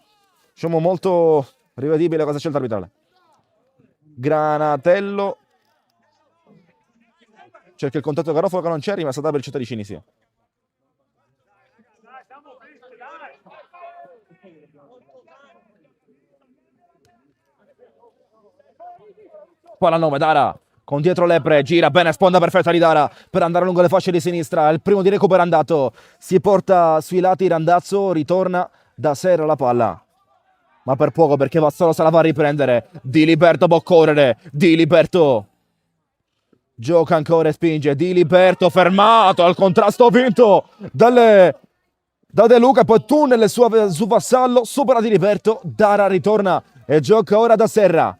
Diciamo molto rivedibile cosa scelta arbitrale. Granatello cerca il contatto Garofalo che non c'è, rimessa per il città di Cinisi. Palla 9 Dara con dietro Lepre, gira bene, sponda perfetta di Dara per andare lungo le fasce di sinistra. Il primo di recupero è andato, si porta sui lati Randazzo, ritorna da Serra la palla. Ma per poco perché Vassallo se la va a riprendere. Di Liberto può correre, Di Liberto gioca ancora e spinge. Di Liberto fermato al contrasto vinto da De Luca, poi tunnel su Vassallo, supera Di Liberto. Dara ritorna e gioca ora da Serra.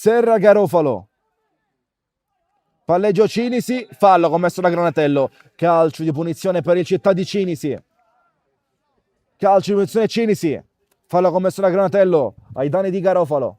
Serra Garofalo. Palleggio Cinisi, fallo commesso da Granatello. Calcio di punizione per il città di Cinisi. Calcio di punizione Cinisi. Fallo commesso da Granatello ai danni di Garofalo.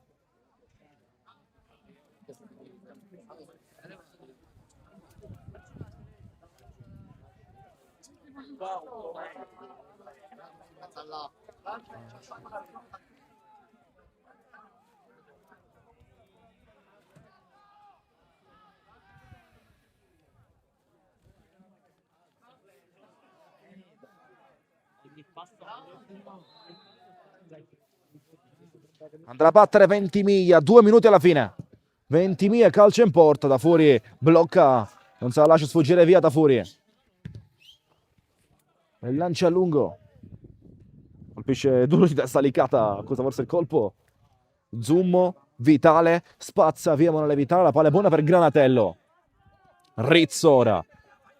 Andrà a battere Ventimiglia, 2 minuti alla fine. Ventimiglia, calcio in porta, da fuori blocca, non se la lascia sfuggire via da fuori. E lancia a lungo. Colpisce duro di testa Licata, accusa forse il colpo. Zummo, Vitale, spazza via Manuele Vitale, la palla è buona per Granatello. Rizzo ora.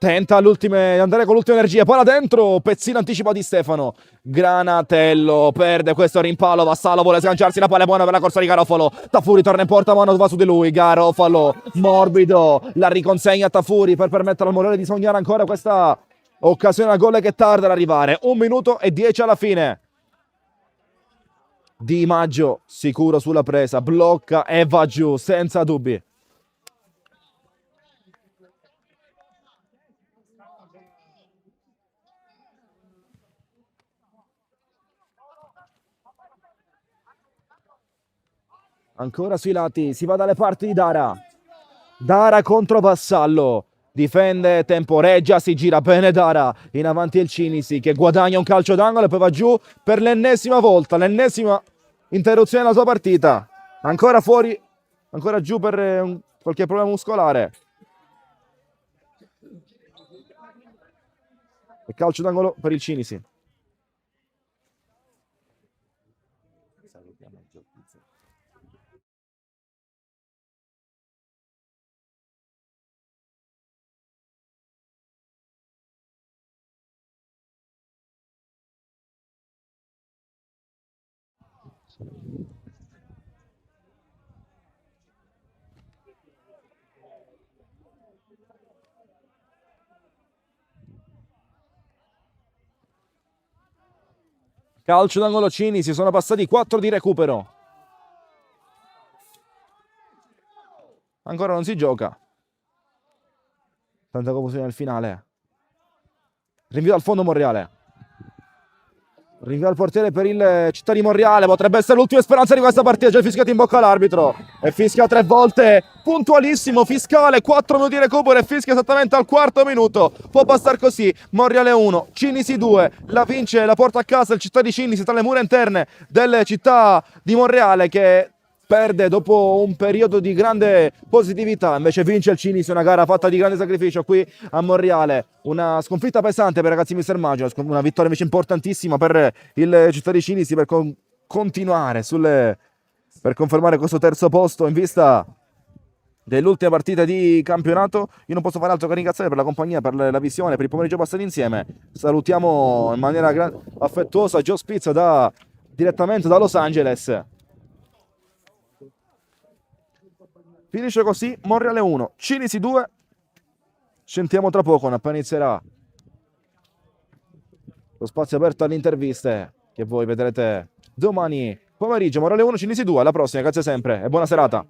tenta andare con l'ultima energia, poi là dentro, pezzino anticipo di Stefano, Granatello perde questo rimpallo, Vassallo vuole sganciarsi, la palla è buona per la corsa di Garofalo, Tafuri torna in porta, ma non va su di lui, Garofalo morbido, la riconsegna a Tafuri per permettere al Monreale di sognare ancora questa occasione a gol che tarda ad arrivare. 1 minuto e 10 alla fine. Di Maggio sicuro sulla presa, blocca e va giù senza dubbi. Ancora sui lati, si va dalle parti di Dara. Dara contro Vassallo. Difende, temporeggia, si gira bene Dara. In avanti il Cinisi che guadagna un calcio d'angolo e poi va giù per l'ennesima volta. L'ennesima interruzione della sua partita. Ancora fuori, ancora giù per qualche problema muscolare. E calcio d'angolo per il Cinisi. Calcio d'angolo Cinisi, sono passati 4 di recupero. Ancora non si gioca. Tanta confusione nel finale. Rinvio al fondo Monreale. Rinvio al portiere per il Città di Monreale. Potrebbe essere l'ultima speranza di questa partita. Già fischiato in bocca all'arbitro. E fischia 3 volte. Puntualissimo. Fiscale. 4 minuti di recupero. E fischia esattamente al 4º minuto. Può bastare così. Monreale 1. Cinisi 2. La vince. La porta a casa il Città di Cinisi tra le mura interne delle Città di Monreale, che perde dopo un periodo di grande positività, invece vince il Cinisi, una gara fatta di grande sacrificio qui a Monreale. Una sconfitta pesante per i ragazzi Mister Maggio, una vittoria invece importantissima per il Città di Cinisi per continuare per confermare questo terzo posto in vista dell'ultima partita di campionato. Io non posso fare altro che ringraziare per la compagnia, per la visione, per il pomeriggio passato insieme. Salutiamo in maniera affettuosa Joe Spizza direttamente da Los Angeles. Finisce così Monreale 1, Cinisi 2. Sentiamo tra poco, appena inizierà lo spazio aperto alle interviste che voi vedrete domani pomeriggio. Monreale 1, Cinisi 2. Alla prossima, grazie sempre e buona serata.